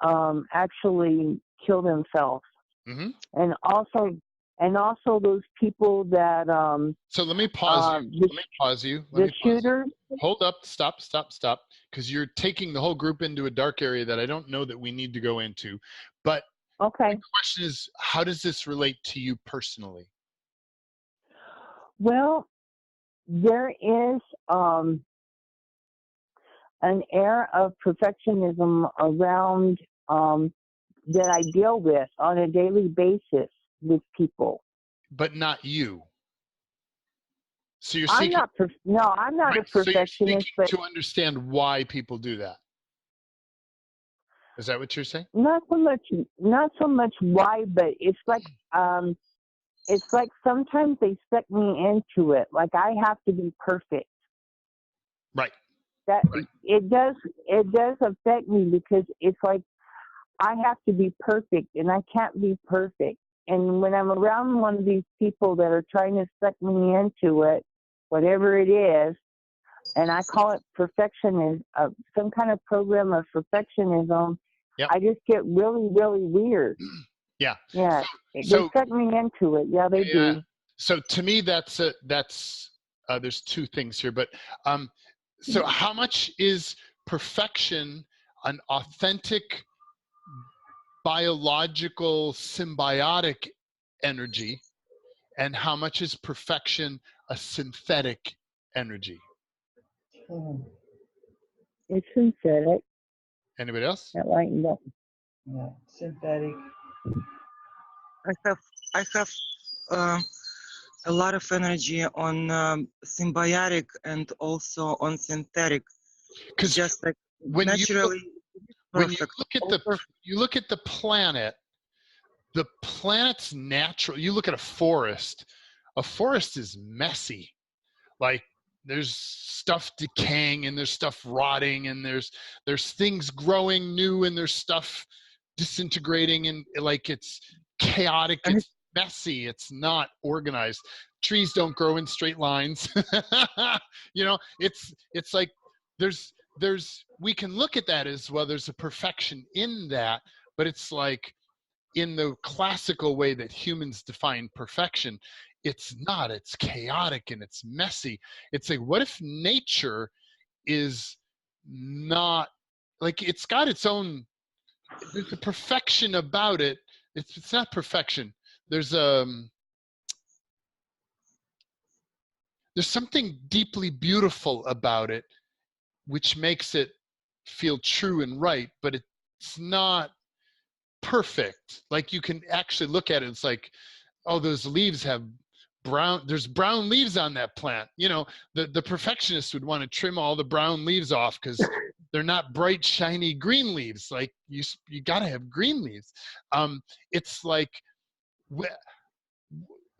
actually kill themselves, and also those people that so let me pause you. Let me pause you. The shooters. Hold up, stop, because you're taking the whole group into a dark area that I don't know that we need to go into. But okay, the question is, how does this relate to you personally? Well, there is an air of perfectionism around that I deal with on a daily basis with people. But not you. So you're I'm seeking. I'm not a perfectionist, so you're seeking but to understand why people do that. Is that what you're saying? not so much why, but it's like sometimes they suck me into it. Like I have to be perfect. Right. It does affect me because it's like I have to be perfect and I can't be perfect. And when I'm around one of these people that are trying to suck me into it, whatever it is, and I call it perfectionism, some kind of program of perfectionism. Yep. I just get really, really weird. Yeah. Yeah, So they set me into it. Yeah, they do. So to me, that's there's two things here, but so how much is perfection an authentic biological symbiotic energy, and how much is perfection a synthetic energy? It's synthetic. Anybody else? That lightened up. Yeah, synthetic. I have a lot of energy on symbiotic and also on synthetic. Because Just like when naturally when you perfect. look at the planet's natural. You look at a forest is messy. Like there's stuff decaying and there's stuff rotting and there's things growing new and there's stuff disintegrating, and like it's chaotic, it's messy, it's not organized. Trees don't grow in straight lines. You know, it's like there's we can look at that as well, there's a perfection in that, but it's like in the classical way that humans define perfection, it's not. It's chaotic and it's messy. It's like, what if nature is not, like, it's got its own, there's a perfection about it. It's not perfection. There's something deeply beautiful about it, which makes it feel true and right, but it's not perfect. Like you can actually look at it, it's like, oh, those leaves have there's brown leaves on that plant. You know, the perfectionist would want to trim all the brown leaves off because they're not bright, shiny green leaves. Like you got to have green leaves. It's like,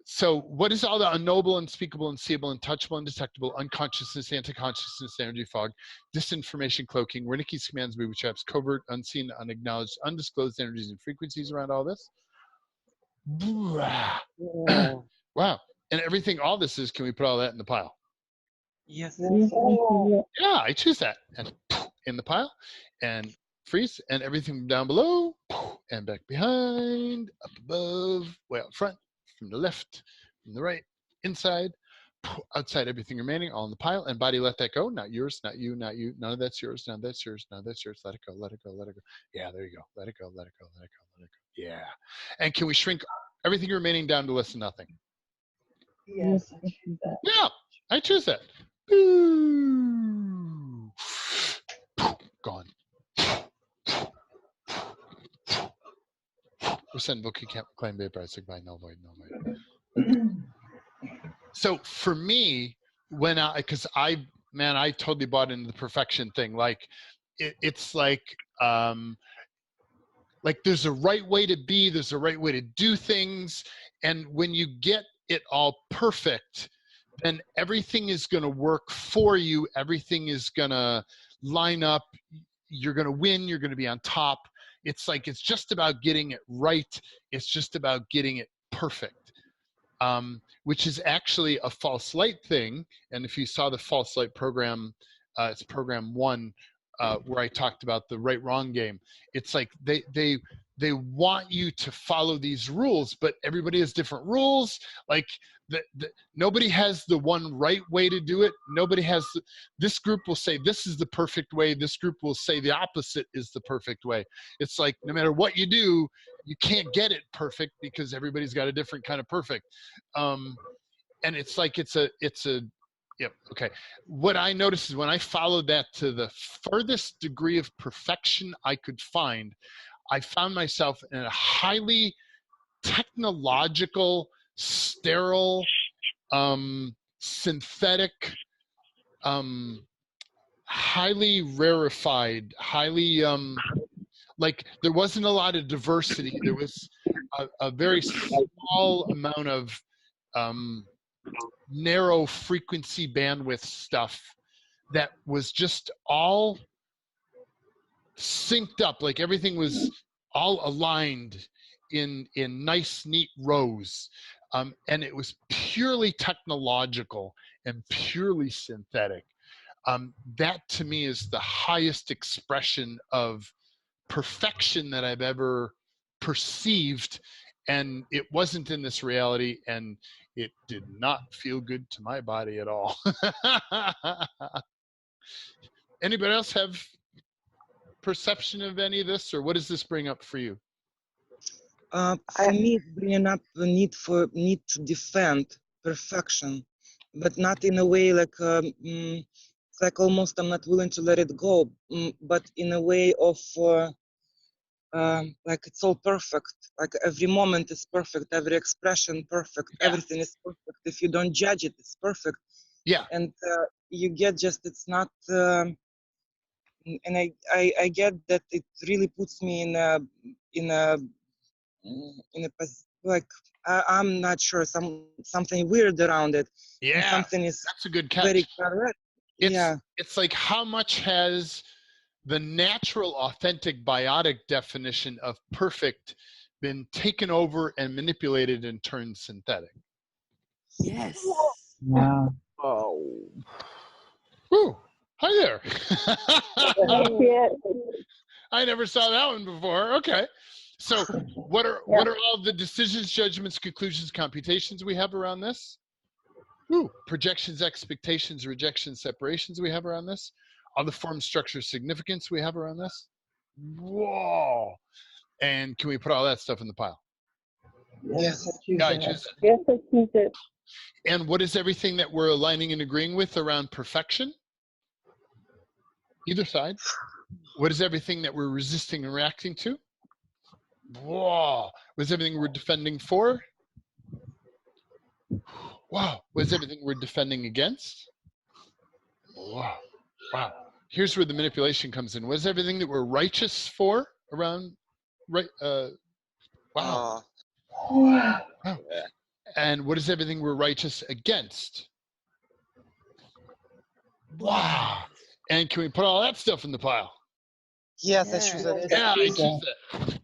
so what is all the unknowable, unspeakable, unseeable, untouchable, undetectable, unconsciousness, anti-consciousness, energy fog, disinformation cloaking, Wernicke's commands, booby traps, covert, unseen, unacknowledged, undisclosed energies and frequencies around all this? Wow. And everything, all this is, can we put all that in the pile? Yes. Yeah, I choose that. And in the pile, and freeze, and everything down below, and back behind, up above, way out front, from the left, from the right, inside, outside, everything remaining, all in the pile, and body, let that go. Not yours, not you, not you. None of that's yours, none of that's yours, none of that's yours. Let it go, let it go, let it go. Yeah, there you go. Let it go, let it go, let it go, let it go. Yeah. And can we shrink everything remaining down to less than nothing? Yes, I choose that. Yeah, I choose that. Boo. Gone. Resend book, you can't claim vapor. I say, no void, no void. So for me, when because I totally bought into the perfection thing. Like it's like there's a right way to be, there's a right way to do things, and when you get it all perfect, then everything is going to work for you. Everything is going to line up. You're going to win. You're going to be on top. It's like, it's just about getting it right. It's just about getting it perfect, which is actually a false light thing. And if you saw the false light program, it's program 1, where I talked about the right wrong game. It's like they want you to follow these rules, but everybody has different rules. Like nobody has the one right way to do it. Nobody has this group will say this is the perfect way. This group will say the opposite is the perfect way. It's like no matter what you do, you can't get it perfect because everybody's got a different kind of perfect. And it's like it's a yep. Okay. What I noticed is when I followed that to the furthest degree of perfection I could find, I found myself in a highly technological, sterile, synthetic, highly rarefied, highly like there wasn't a lot of diversity. There was a very small amount of narrow frequency bandwidth stuff that was just all synced up, like everything was all aligned in nice, neat rows. And it was purely technological and purely synthetic. that to me is the highest expression of perfection that I've ever perceived, and it wasn't in this reality, and it did not feel good to my body at all. Anybody else have perception of any of this, or what does this bring up for you? For me, it's bringing up the need to defend perfection, but not in a way like it's like almost I'm not willing to let it go, but in a way of like it's all perfect. Like every moment is perfect, every expression perfect, everything is perfect. If you don't judge it, it's perfect. Yeah. And you get just it's not. And I get that it really puts me in a like I'm not sure something weird around it. Yeah. And something is that's a good catch. very correct. It's like how much has the natural, authentic, biotic definition of perfect been taken over and manipulated and turned synthetic? Yes. Wow. Oh. Woo. Hi there. Yeah. I never saw that one before. Okay. So what are all the decisions, judgments, conclusions, computations we have around this? Woo. Projections, expectations, rejections, separations we have around this? All the form, structure, significance we have around this? Whoa. And can we put all that stuff in the pile? Yes, I choose that. Yes, I choose it. And what is everything that we're aligning and agreeing with around perfection? Either side. What is everything that we're resisting and reacting to? Whoa. What is everything we're defending for? Wow. What is everything we're defending against? Wow. Wow. Here's where the manipulation comes in. What is everything that we're righteous for around right? Wow. Wow. And what is everything we're righteous against? Wow. And can we put all that stuff in the pile? Yes, I choose that. Yeah, I choose that.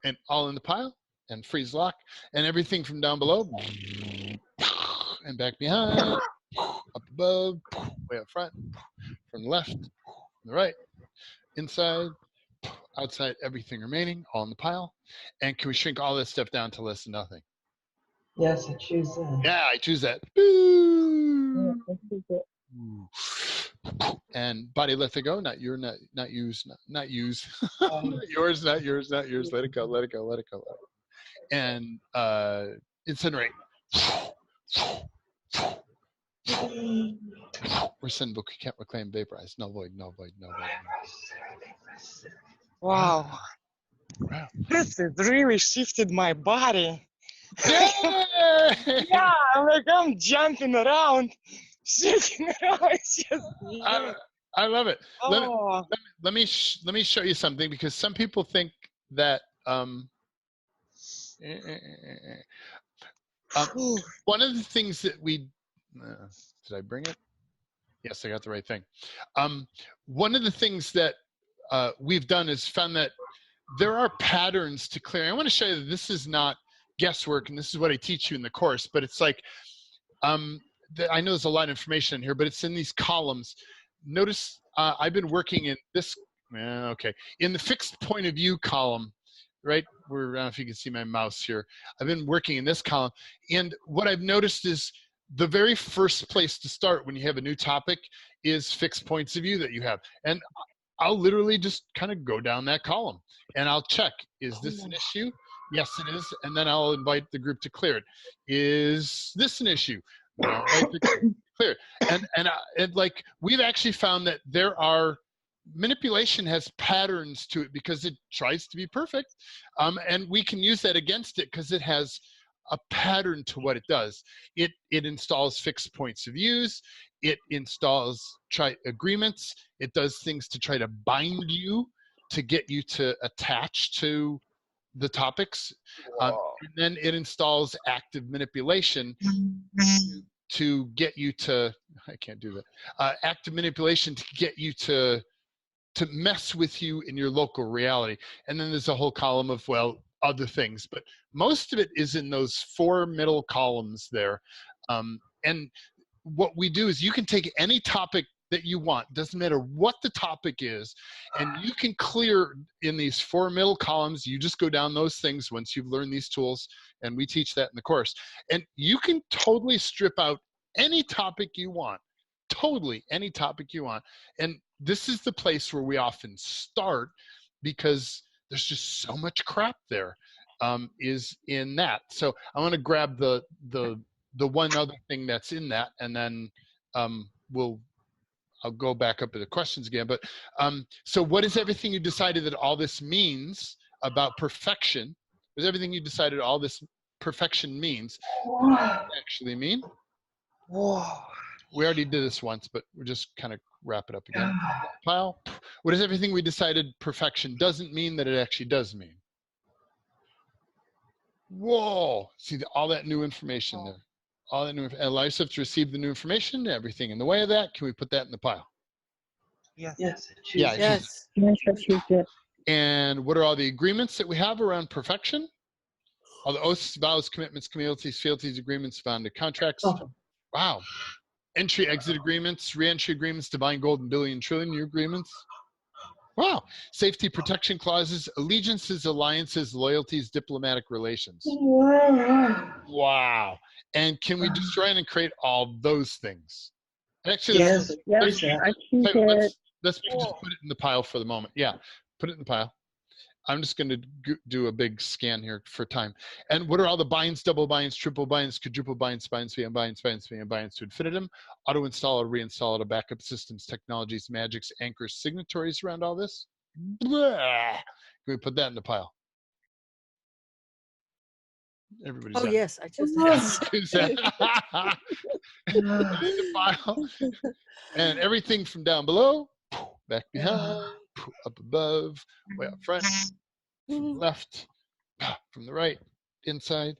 And all in the pile, and freeze lock, and everything from down below, and back behind, up above, way up front, from the left, from the right, inside, outside, everything remaining, all in the pile. And can we shrink all this stuff down to less than nothing? Yes, I choose that. Yeah, I choose that. Yeah, I choose it. And body, let it go. Not use. Not use. Not yours. Not yours. Let it go. Let it go. Let it go. And incinerate. Rescind, book, can't reclaim, vaporize. No void. No void. No void. Wow. This has really shifted my body. Yeah, I'm jumping around, shaking around. It's just, I love it. oh. Let me show you something, because some people think that one of the things that we did I bring it? Yes, I got the right thing. One of the things that we've done is found that there are patterns to clearing. I want to show you that this is not guesswork, and this is what I teach you in the course, but it's like, I know there's a lot of information in here, but it's in these columns. Notice I've been working in this, in the fixed point of view column, right? I don't know if you can see my mouse here. I've been working in this column, and what I've noticed is the very first place to start when you have a new topic is fixed points of view that you have. And I'll literally just kind of go down that column and I'll check, is this an issue? Yes, it is. And then I'll invite the group to clear it. Is this an issue? No, I'll invite the group to clear it. And like, we've actually found that there are, manipulation has patterns to it because it tries to be perfect. And we can use that against it because it has a pattern to what it does. It installs fixed points of views. It installs agreements. It does things to try to bind you, to get you to attach to the topics. And then it installs active manipulation to get you to, I can't do that, active manipulation to get you to mess with you in your local reality. And then there's a whole column of, well, other things, but most of it is in those 4 middle columns there. And what we do is you can take any topic that you want. Doesn't matter what the topic is. And you can clear in these 4 middle columns. You just go down those things once you've learned these tools. And we teach that in the course. And you can totally strip out any topic you want. Totally any topic you want. And this is the place where we often start, because there's just so much crap there, is in that. So I want to grab the one other thing that's in that, and then I'll go back up to the questions again. But so what is everything you decided that all this means about perfection? What is everything you decided all this perfection means? What does it actually mean? Whoa. We already did this once, but we'll just kind of wrap it up again. Pile. What is everything we decided perfection doesn't mean that it actually does mean? Whoa. See all that new information there. All that new, allow yourself to receive the new information, everything in the way of that. Can we put that in the pile? Yes. Yes. Yeah, I choose Yes. Yes, I choose it. And what are all the agreements that we have around perfection? All the oaths, vows, commitments, communities, fealties, agreements, founded contracts. Oh. Wow. Entry, exit agreements, re-entry agreements, divine, golden, billion, trillion, new agreements. Wow. Safety, protection clauses, allegiances, alliances, loyalties, diplomatic relations. Wow. And can we destroy and create all those things? Actually, Yes. Yes, I choose it. let's just put it in the pile for the moment. Yeah, put it in the pile. I'm just going to do a big scan here for time. And what are all the binds, double binds, triple binds, quadruple binds, binds, VM binds, binds, VM binds to infinitum, auto install or reinstall to backup systems, technologies, magics, anchors, signatories around all this? Blah. Can we put that in the pile? Everybody's Oh done. yes, I choose that. Choose that. In the pile. And everything from down below, back behind, up above, way up front, from the left, from the right, inside,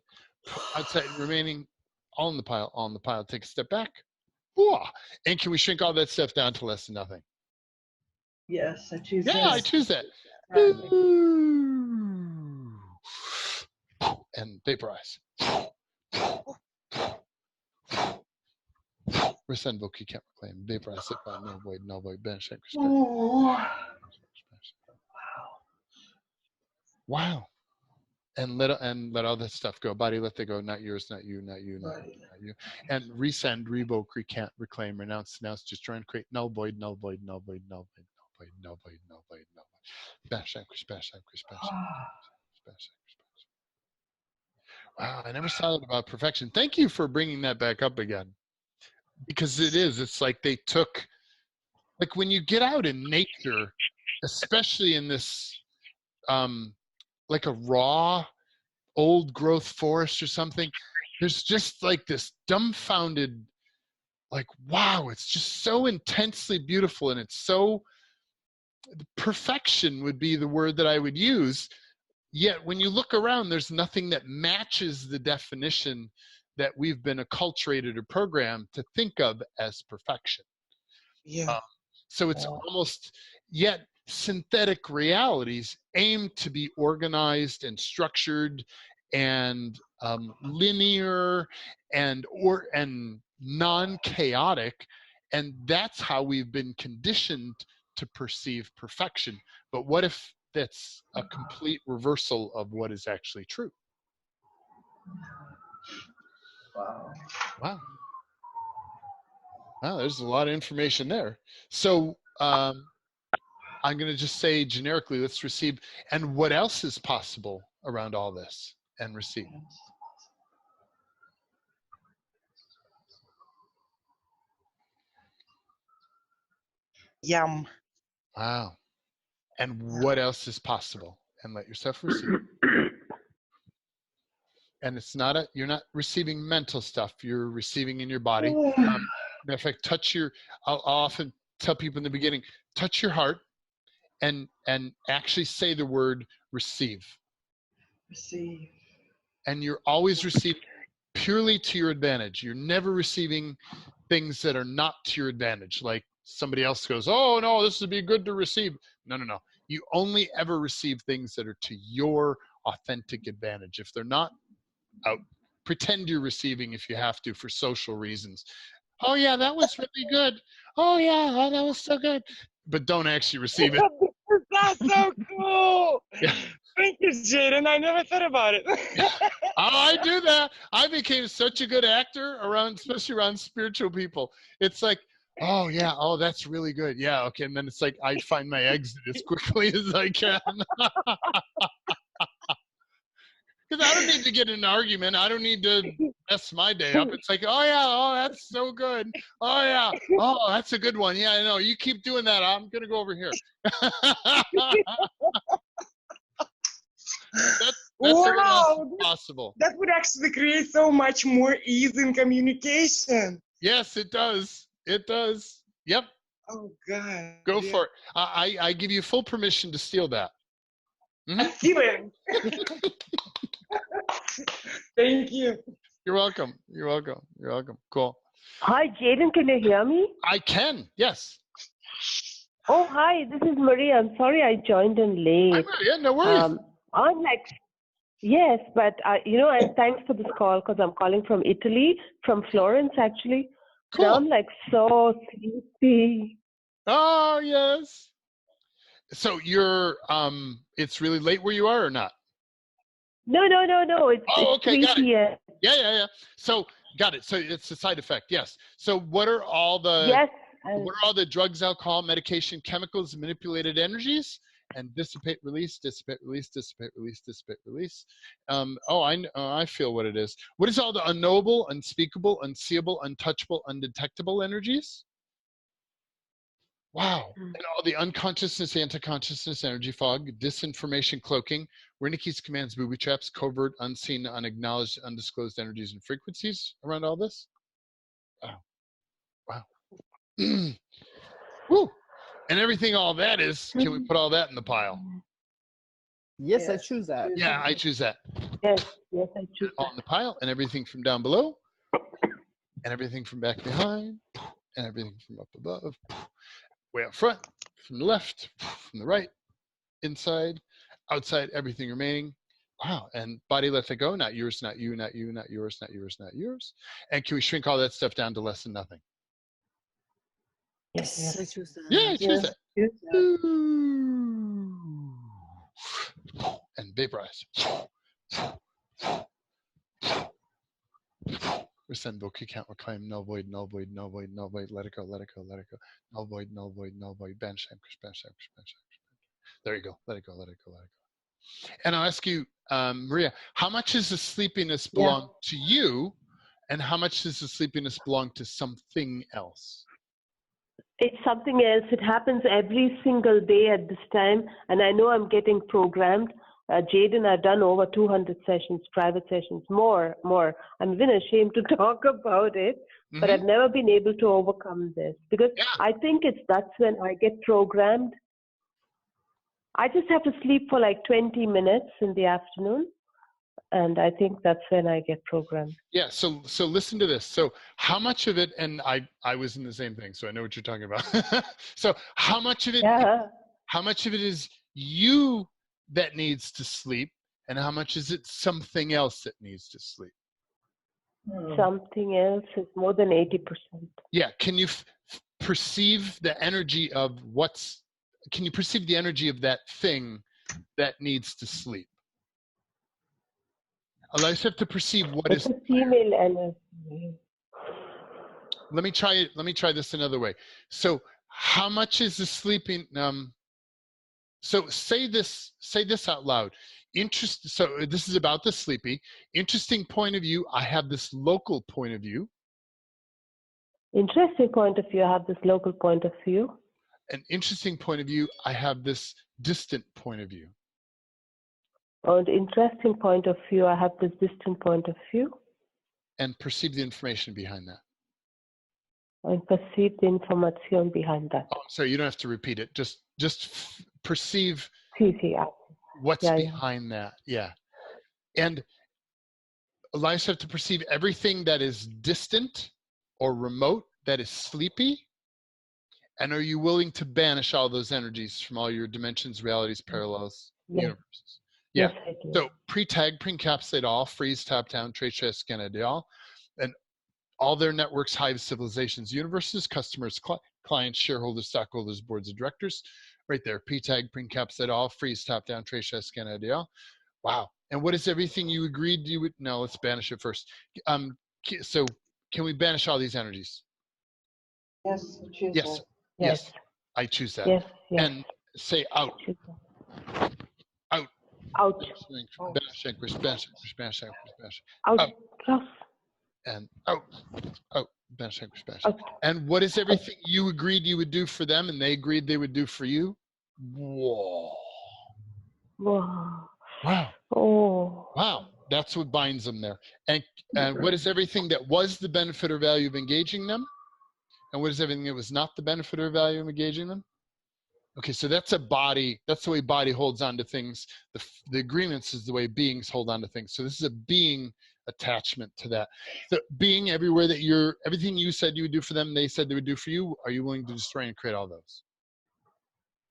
outside, and remaining, all in the pile, all in the pile. Take a step back. And can we shrink all that stuff down to less than nothing? Yes, I choose Yeah, I this. choose that. And vaporize. Rescind, voke, can't reclaim. Vaporize, sit by, no void, banish, anchor, wow. And let all that stuff go. Body, let that go. Not yours, not you, not you, not you, not you. And resend, revoke, recant, reclaim, renounce, denounce, destroy, and create. Null, void, null, void, null, void, null, void, null, void, null, void, null, void, null, void. Bash, anchor, bash, anchor, bash, anchor, bash, anchor. Wow, I never saw that about perfection. Thank you for bringing that back up again. Because it's like they took, like when you get out in nature, especially in this, like a raw old growth forest or something, there's just like this dumbfounded, like, wow, it's just so intensely beautiful. And it's so, perfection would be the word that I would use. Yet when you look around, there's nothing that matches the definition that we've been acculturated or programmed to think of as perfection. Yeah. So it's almost, yet synthetic realities aim to be organized and structured and linear and non-chaotic, and that's how we've been conditioned to perceive perfection. But what if that's a complete reversal of what is actually true? Wow. Wow, there's a lot of information there. So I'm going to just say generically, let's receive. And what else is possible around all this and receive? Yum. Wow. And what else is possible? And let yourself receive. And it's not you're not receiving mental stuff. You're receiving in your body. Matter of fact, I'll often tell people in the beginning, touch your heart and actually say the word receive. Receive. And you're always receiving purely to your advantage. You're never receiving things that are not to your advantage. Like somebody else goes, oh no, this would be good to receive. No. You only ever receive things that are to your authentic advantage. If they're not, out, pretend you're receiving if you have to for social reasons. oh yeah, that was really good. Oh yeah, oh, that was so good. But don't actually receive it. That's so cool. Yeah. Thank you, Jaden. I never thought about it. I do that. I became such a good actor around, especially around spiritual people. It's like, oh yeah, oh that's really good. Yeah, okay. And then it's like I find my exit as quickly as I can. Because I don't need to get in an argument. I don't need to mess my day up. It's like, oh yeah, oh that's so good. Oh yeah, oh that's a good one. Yeah, I know. You keep doing that. I'm gonna go over here. That's what else is possible. That would actually create so much more ease in communication. Yes, it does. It does. Yep. Oh God. Go for it. I give you full permission to steal that. I feel it. Thank you. You're welcome. You're welcome. You're welcome. Cool. Hi, Jaden. Can you hear me? I can. Yes. Oh, hi. This is Maria. I'm sorry I joined in late. Hi, Maria. No worries. I'm like, yes, but and thanks for this call because I'm calling from Italy, from Florence actually. Cool. And I'm like so sleepy. Oh yes. So you're it's really late where you are or not? No. It's 3 p.m. Yeah. So got it. So it's a side effect. Yes. So what are all the what are all the drugs, alcohol, medication, chemicals, manipulated energies? And dissipate, release, dissipate, release, dissipate, release, dissipate, release. I feel what it is. What is all the unknowable, unspeakable, unseeable, untouchable, undetectable energies? Wow. And all the unconsciousness, anti-consciousness, energy fog, disinformation cloaking, Wernicke's commands, booby traps, covert, unseen, unacknowledged, undisclosed energies and frequencies around all this? Wow. Woo. And everything all that is, can we put all that in the pile? Yes, I choose that. Yeah, I choose that. Yes, I choose all in the pile, and everything from down below, and everything from back behind, and everything from up above, way up front, from the left, from the right, inside, outside, everything remaining. Wow, and body let that go, not yours, not you, not you, not yours, not yours, not yours. And can we shrink all that stuff down to less than nothing? Yes. I choose that. Yeah, I choose that. And vaporize. Rescind, vote, kick out, reclaim, null void, null void, null void, null void, let it go, let it go, let it go, null void, null void, null void, banish, banish. There you go, let it go, let it go, let it go. And I'll ask you, Maria, how much does the sleepiness belong to you, and how much does the sleepiness belong to something else? It's something else. It happens every single day at this time, and I know I'm getting programmed. Jaden, I've done over 200 sessions, private sessions, more. I'm even ashamed to talk about it, but I've never been able to overcome this because I think that's when I get programmed. I just have to sleep for like 20 minutes in the afternoon, and I think that's when I get programmed. Yeah, so listen to this. So how much of it, and I was in the same thing, so I know what you're talking about. So how much of it is you that needs to sleep, and how much is it something else that needs to sleep? Something else is more than 80%. Yeah, can you perceive the energy of can you perceive the energy of that thing that needs to sleep? I just have to perceive what is female energy. Let me try this another way. So how much is the sleeping so say this out loud. So this is about the sleepy. Interesting point of view. I have this local point of view. Interesting point of view. I have this local point of view. An interesting point of view. I have this distant point of view. On the interesting point of view, I have this distant point of view. And perceive the information behind that. And perceive the information behind that. Oh, sorry, you don't have to repeat it. Just perceive what's behind that. Yeah. And Elias have to perceive everything that is distant or remote, that is sleepy. And are you willing to banish all those energies from all your dimensions, realities, parallels, universes? Yeah. Yes, so pre-tag, pre-encapsulate all, freeze, top down, trace, stress, scan, ideal. And all their networks, hives, civilizations, universes, customers, clients, shareholders, stockholders, boards of directors. Right there, P-tag, print caps at all, freeze, top down, trace, scan, IDL. Wow. And what is everything you agreed you would, no, let's banish it first. So can we banish all these energies? Yes, choose Yes. that. Yes. I choose that. Yes. Yes. And say out. Out. Out. Banish, anchors, banish, anchors, banish, anchors, banish. Out. Out. And out. Out. Banish, anchors, banish. Out. And what is everything you agreed you would do for them and they agreed they would do for you? Whoa. Wow. Wow. Oh. Wow. That's what binds them there. And what is everything that was the benefit or value of engaging them? And what is everything that was not the benefit or value of engaging them? Okay, so that's a body. That's the way body holds on to things. The agreements is the way beings hold on to things. So this is a being attachment to that. So being everywhere that everything you said you would do for them, they said they would do for you. Are you willing to destroy and create all those?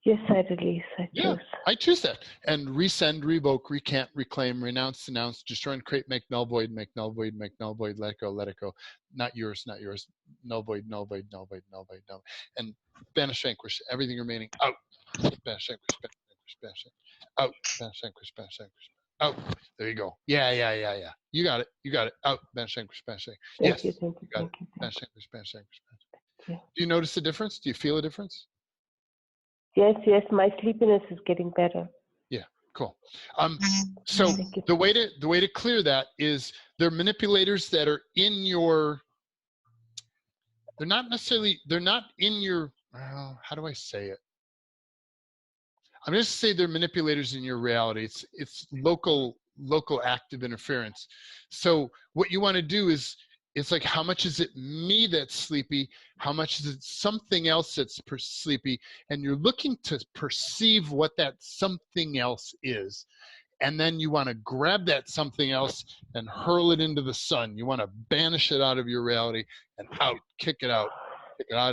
Yes, I release. I choose. Yeah, I choose that. And resend, revoke, recant, reclaim, renounce, denounce, destroy and create, make null void, make null void, make null void, let it go, let it go. Not yours, not yours. Null void, null void, null void, null void, null void. And banish, vanquish, everything remaining out. Banish, vanquish, banish, banish, out. Banish, vanquish, banish, vanquish, out. There you go. Yeah. You got it. You got it. Out. Banish, vanquish, banish. Yes. Thank you. You got it. Banish, vanquish, banish, vanquish. Yeah. Do you notice a difference? Do you feel a difference? Yes. My sleepiness is getting better. Yeah, cool. So the way to clear that is they're manipulators that are in your. They're not in your. How do I say it? I'm just say they're manipulators in your reality. It's local active interference. So what you want to do is, it's like, how much is it me that's sleepy? How much is it something else that's sleepy? And you're looking to perceive what that something else is. And then you want to grab that something else and hurl it into the sun. You want to banish it out of your reality and out, kick it out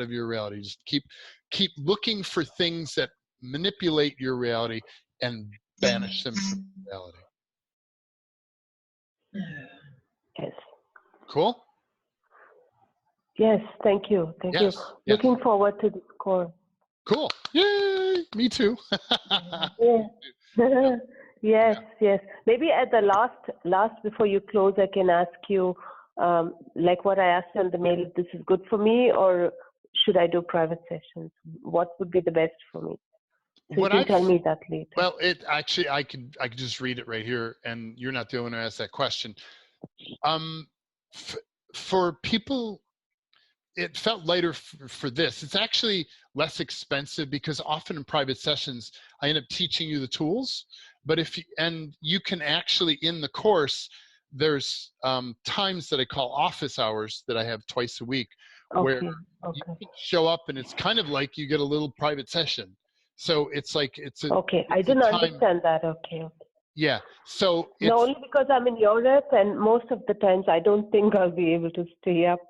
of your reality. Just keep looking for things that manipulate your reality and banish them from reality. Yes. Cool? Yes, thank you. Thank you. Looking forward to the score. Cool. Yay! Me too. Yeah. Yes. Maybe at the last before you close, I can ask you, like what I asked you on the mail, if this is good for me or should I do private sessions? What would be the best for me? So you can tell me that later. Well, I could just read it right here, and you're not the only one who asked that question. For people, it felt lighter for this. It's actually less expensive because often in private sessions, I end up teaching you the tools. But you can actually, in the course, there's times that I call office hours that I have twice a week, where you can show up and it's kind of like you get a little private session. So it's like I didn't understand that. Okay. Yeah. So no, only because I'm in Europe and most of the times I don't think I'll be able to stay up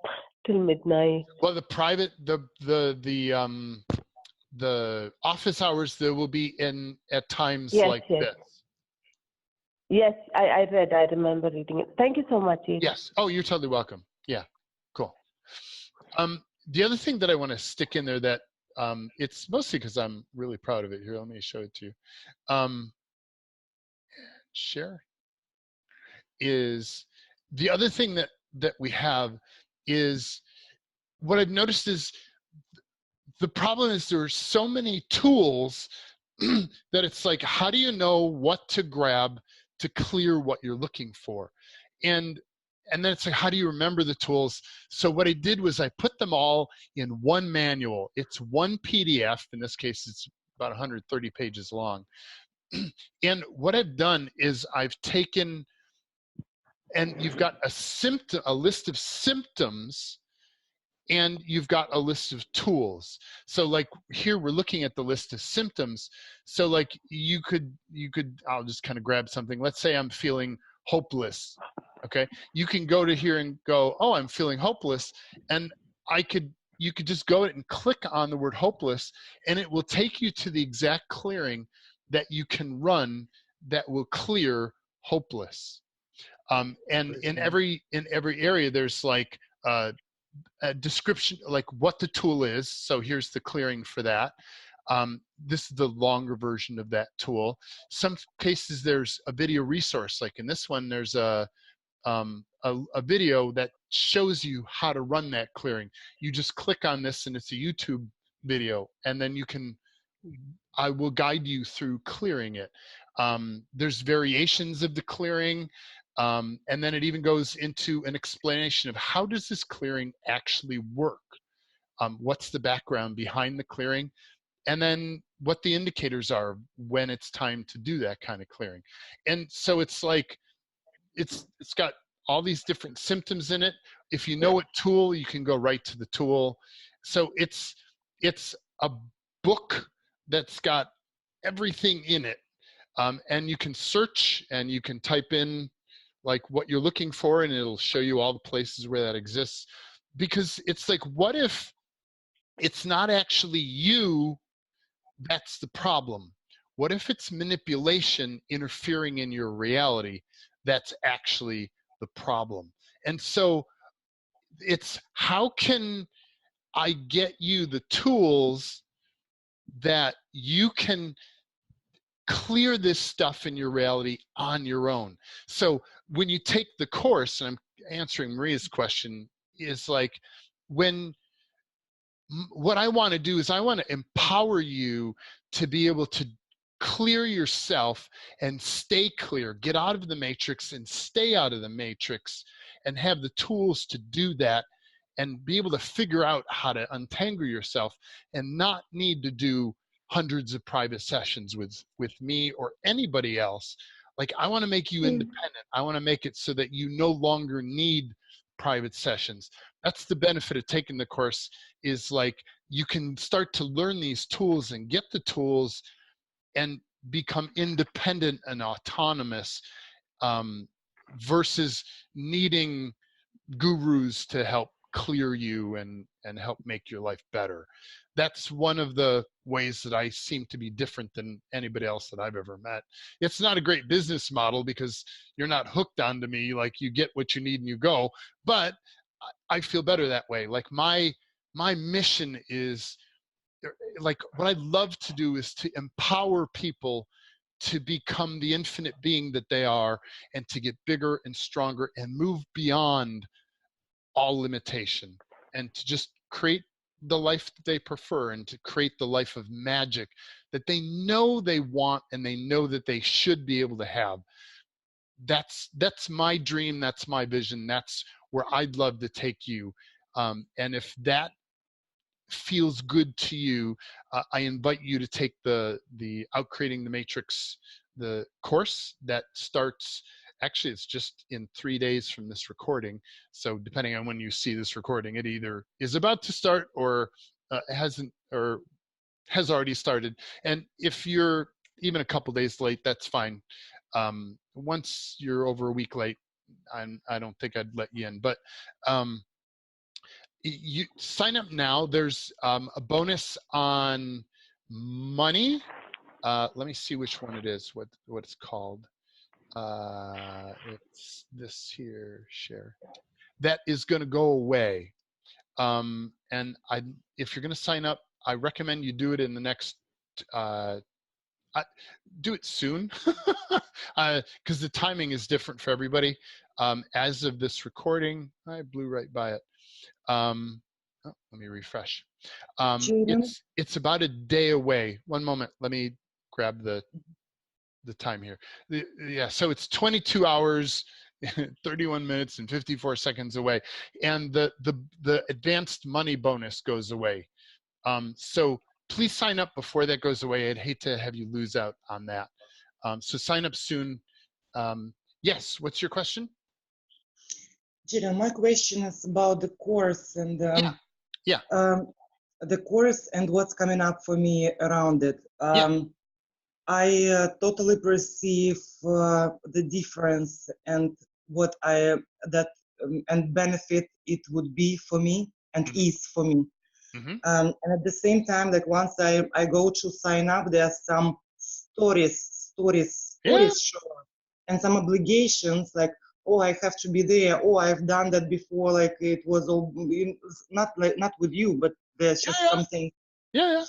till midnight. Well, the private, the office hours, there will be at times like this. Yes, I remember reading it. Thank you so much, Jaden. Yes. Oh, you're totally welcome. Yeah. Cool. The other thing that I want to stick in there that it's mostly because I'm really proud of it. Here, let me show it to you. Share is the other thing that we have is what I've noticed is the problem is there are so many tools that it's like, how do you know what to grab to clear what you're looking for? And then it's like, how do you remember the tools? So what I did was I put them all in one manual. It's one PDF. In this case, it's about 130 pages long. And what I've done is I've taken, and you've got a list of symptoms, and you've got a list of tools. So like here, we're looking at the list of symptoms. So like you could, I'll just kind of grab something. Let's say I'm feeling hopeless. Okay. You can go to here and go, oh, I'm feeling hopeless. And you could just go and click on the word hopeless, and it will take you to the exact clearing that you can run that will clear hopeless. And in every area, there's like a description, like what the tool is. So here's the clearing for that. This is the longer version of that tool. Some cases there's a video resource, like in this one, there's a video that shows you how to run that clearing. You just click on this and it's a YouTube video, and then I will guide you through clearing it. There's variations of the clearing, and then it even goes into an explanation of how does this clearing actually work? What's the background behind the clearing? And then what the indicators are when it's time to do that kind of clearing. And so it's like, it's got all these different symptoms in it. If you know what tool, you can go right to the tool. So it's a book that's got everything in it. And you can search and you can type in like what you're looking for, and it'll show you all the places where that exists. Because it's like, what if it's not actually you that's the problem? What if it's manipulation interfering in your reality that's actually the problem? And so it's, how can I get you the tools that you can clear this stuff in your reality on your own? So when you take the course, and I'm answering Maria's question, is like, what I want to do is I want to empower you to be able to clear yourself and stay clear, get out of the matrix and stay out of the matrix, and have the tools to do that, and be able to figure out how to untangle yourself and not need to do hundreds of private sessions with me or anybody else. Like, I want to make you independent. I want to make it so that you no longer need private sessions. That's the benefit of taking the course, is like, you can start to learn these tools and get the tools and become independent and autonomous, versus needing gurus to help clear you and help make your life better. That's one of the ways that I seem to be different than anybody else that I've ever met. It's not a great business model because you're not hooked onto me, like you get what you need and you go, but I feel better that way. Like my mission is, like, what I love to do is to empower people to become the infinite being that they are, and to get bigger and stronger and move beyond all limitation, and to just create the life that they prefer, and to create the life of magic that they know they want and they know that they should be able to have. That's my dream. That's my vision. That's where I'd love to take you. And if that feels good to you, I invite you to take the Outcreating the Matrix, the course that starts, actually it's just in 3 days from this recording. So depending on when you see this recording, it either is about to start or hasn't, or has already started. And if you're even a couple days late, that's fine. Once you're over a week late, I don't think I'd let you in, but you sign up now. There's a bonus on money. Let me see which one it is, what it's called. It's this here, share. That is going to go away. And if you're going to sign up, I recommend you do it in the next, do it soon, because the timing is different for everybody. As of this recording, I blew right by it. Let me refresh. It's about a day away. One moment, let me grab the time here. Yeah, so it's 22 hours, 31 minutes and 54 seconds away, and the advanced money bonus goes away. So please sign up before that goes away. I'd hate to have you lose out on that. So sign up soon. Yes, what's your question? Jaden, my question is about the course and the course and what's coming up for me around it. I totally perceive the difference and what and benefit it would be for me and is for me. And at the same time, like once I go to sign up, there are some stories show, and some obligations like, oh, I have to be there. Oh, I've done that before. Like it was all not with you, but there's just something. Yeah.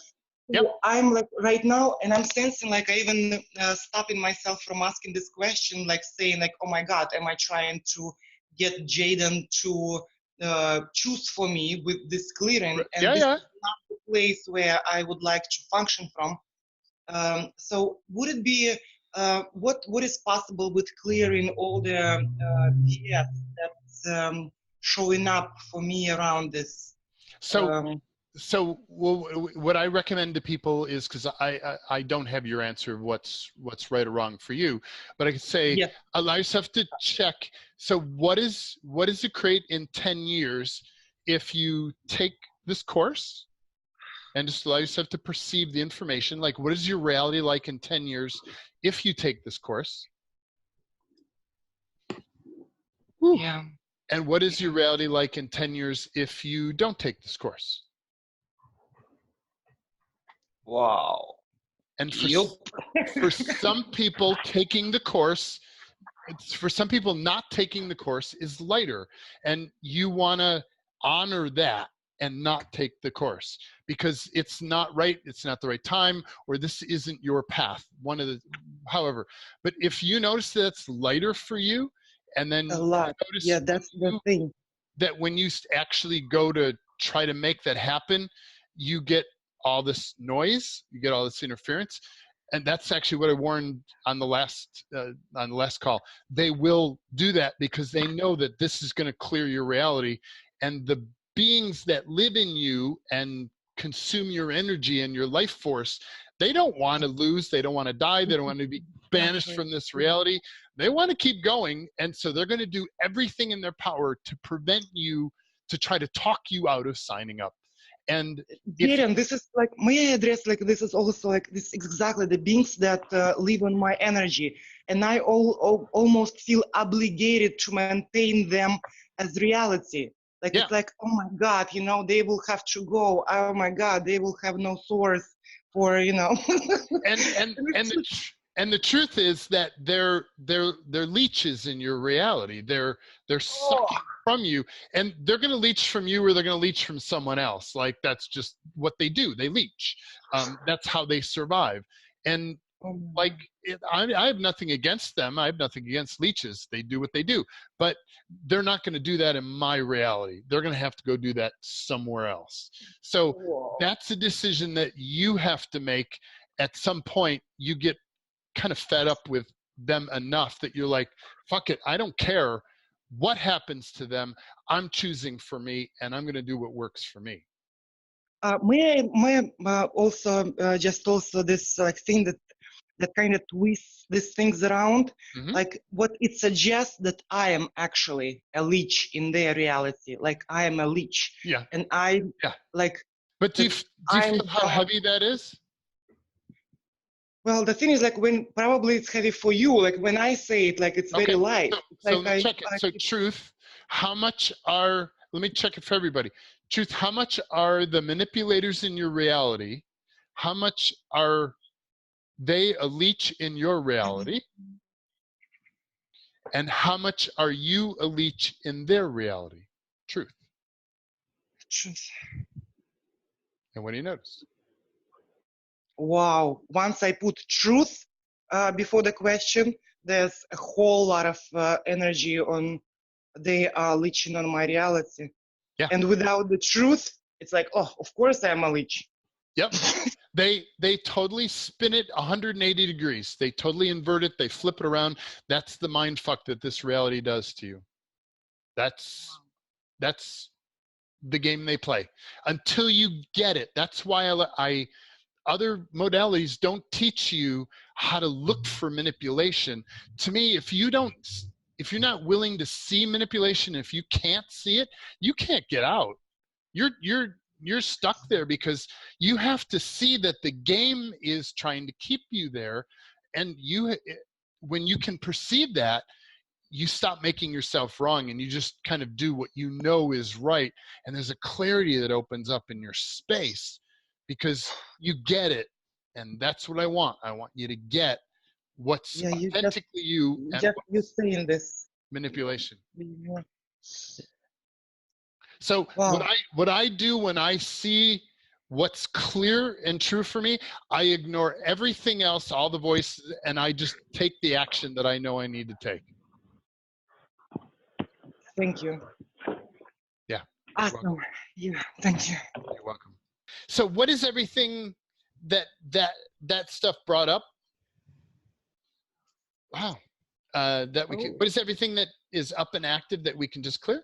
Yep. So I'm like right now, and I'm sensing like I even stopping myself from asking this question, like saying like, oh my God, am I trying to get Jaden to choose for me with this clearing? And this is not the place where I would like to function from. So would it be what is possible with clearing all the BS that's showing up for me around this? So what I recommend to people is, because I don't have your answer of what's right or wrong for you, but I could say allow yourself to check. So what does it create in 10 years if you take this course? And just allow yourself to perceive the information. Like, what is your reality like in 10 years if you take this course? Yeah. And what is your reality like in 10 years if you don't take this course? Wow. And for some people, taking the course, for some people, not taking the course is lighter. And you want to honor that and not take the course because it's not right, it's not the right time, or this isn't your path. However, but if you notice that it's lighter for you, and then a lot, that's the thing. That when you actually go to try to make that happen, you get all this noise, you get all this interference. And that's actually what I warned on the last call. They will do that because they know that this is going to clear your reality, and the beings that live in you and consume your energy and your life force, they don't want to lose, they don't want to die, they don't want to be banished from this reality. They want to keep going, and so they're going to do everything in their power to prevent you, to try to talk you out of signing up. And Jaden, this is like, may I address, like, this is also like this exactly the beings that live on my energy, and I almost feel obligated to maintain them as reality. Like it's like, oh my God, they will have to go. Oh my God, they will have no source for, And the truth is that they're leeches in your reality. They're sucking from you, and they're going to leech from you, or they're going to leech from someone else. Like that's just what they do. They leech. That's how they survive. And like I have nothing against them. I have nothing against leeches. They do what they do, but they're not going to do that in my reality. They're going to have to go do that somewhere else. So that's a decision that you have to make. At some point, you get kind of fed up with them enough that you're like, fuck it, I don't care what happens to them. I'm choosing for me, and I'm going to do what works for me. May I also just also this thing that kind of twists these things around, like what it suggests that I am actually a leech in their reality, like I am a leech. Yeah. And I like. But do you feel how heavy that is? Well, the thing is, like, when probably it's heavy for you, like when I say it, like it's very light. So let's check it. So Truth, how much let me check it for everybody. Truth, how much are the manipulators in your reality? How much are they a leech in your reality? And how much are you a leech in their reality? Truth. And what do you notice? Wow. Once I put truth before the question, there's a whole lot of energy on they are leeching on my reality. Yeah. And without the truth, it's like, oh, of course I'm a leech. Yep. They totally spin it 180 degrees. They totally invert it. They flip it around. That's the mind fuck that this reality does to you. That's the game they play until you get it. That's why other modalities don't teach you how to look for manipulation. To me, if you're not willing to see manipulation, if you can't see it, you can't get out. You're stuck there because you have to see that the game is trying to keep you there. And when you can perceive that, you stop making yourself wrong, and you just kind of do what you know is right. And there's a clarity that opens up in your space because you get it. And that's what I want. I want you to get what's authentically you. You're saying this. manipulation. Yeah. So Wow. what I do when I see what's clear and true for me, I ignore everything else, all the voices, and I just take the action that I know I need to take. Thank you. Yeah. Awesome. Yeah. Thank you. You're welcome. So what is everything that stuff brought up? Wow. That we can, what is everything that is up and active that we can just clear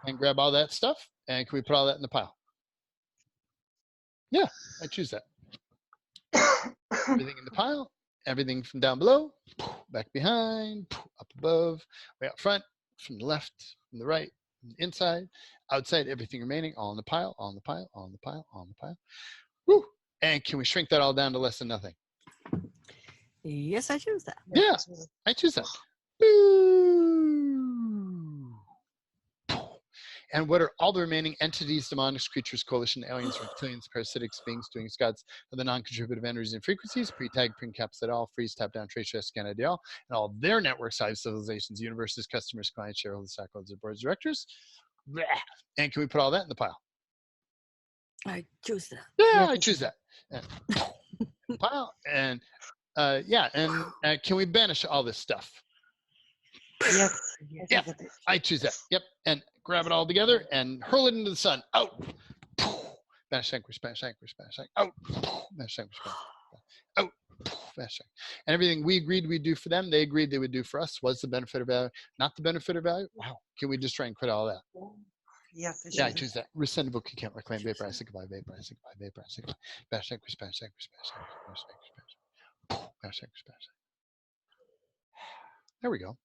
and grab all that stuff? And can we put all that in the pile? Yeah, I choose that. Everything in the pile, everything from down below, back behind, up above, way out front, from the left, from the right, from the inside, outside, everything remaining, all in the pile, all in the pile, all in the pile, all in the pile. Woo! And can we shrink that all down to less than nothing? Yes, I choose that. Yeah, I choose that. Boo! And what are all the remaining entities, demonics, creatures, coalition, aliens, reptilians, parasitics, beings, doings, gods, of the non-contributive energies and frequencies, pre-tag, pre-encapsulate all, freeze, tap down, trace, share, scan, ID all, and all their networks, size, civilizations, universes, customers, clients, shareholders, stockholders, and boards of directors? Blech. And can we put all that in the pile? I choose that. Yeah, I choose that. And pile. And yeah, and can we banish all this stuff? Yes. Yeah, I choose that. Yep, and grab it all together and hurl it into the sun. Out. Banish, vanquish, banish, vanquish, banish, out. Banish, vanquish, banish, out. Banish. And everything we agreed we'd do for them, they agreed they would do for us. Was the benefit or value? Not the benefit or value? Wow. Can we just try and quit all that? Yes. Yeah, I choose that. Rescind, book, you can't reclaim, vaporize, say goodbye, vaporize, say goodbye, vaporize, say goodbye. Banish, vanquish, banish, vanquish, banish, vanquish, banish, banish, vanquish, banish. There we go.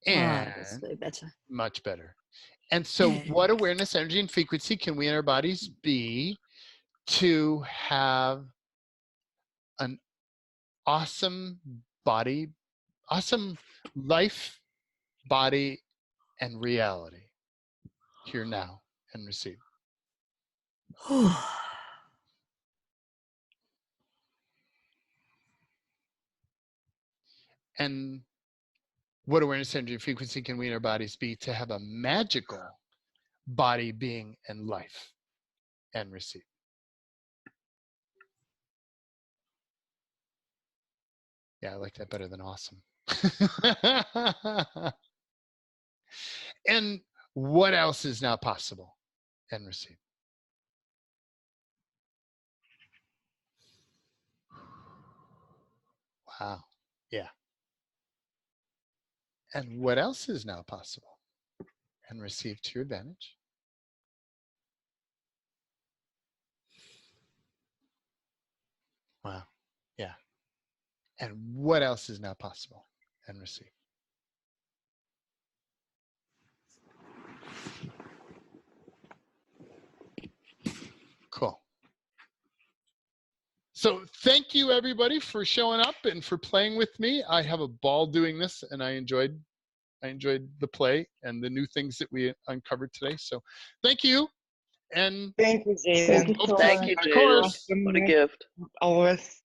And that's way better. much better. And so what awareness, energy, and frequency can we in our bodies be to have an awesome body, awesome life, body, and reality here now and receive? And what awareness, energy, and frequency can we in our bodies be to have a magical body, being, and life and receive? Yeah, I like that better than awesome. And what else is now possible and receive? Wow. Yeah. And what else is now possible and receive to your advantage? Wow. Yeah. And what else is now possible and receive? Cool. So thank you everybody for showing up and for playing with me. I have a ball doing this and I enjoyed the play and the new things that we uncovered today. So thank you. And thank you, Jaden. Thank you so Thank much. you, of Jaden. course. What a gift. Always.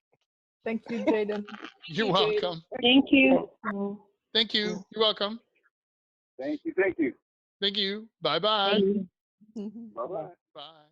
Thank you, Jaden. You're welcome. Thank you. Thank you. You're welcome. Thank you. Thank you. Thank you. Bye-bye. Bye-bye. Bye.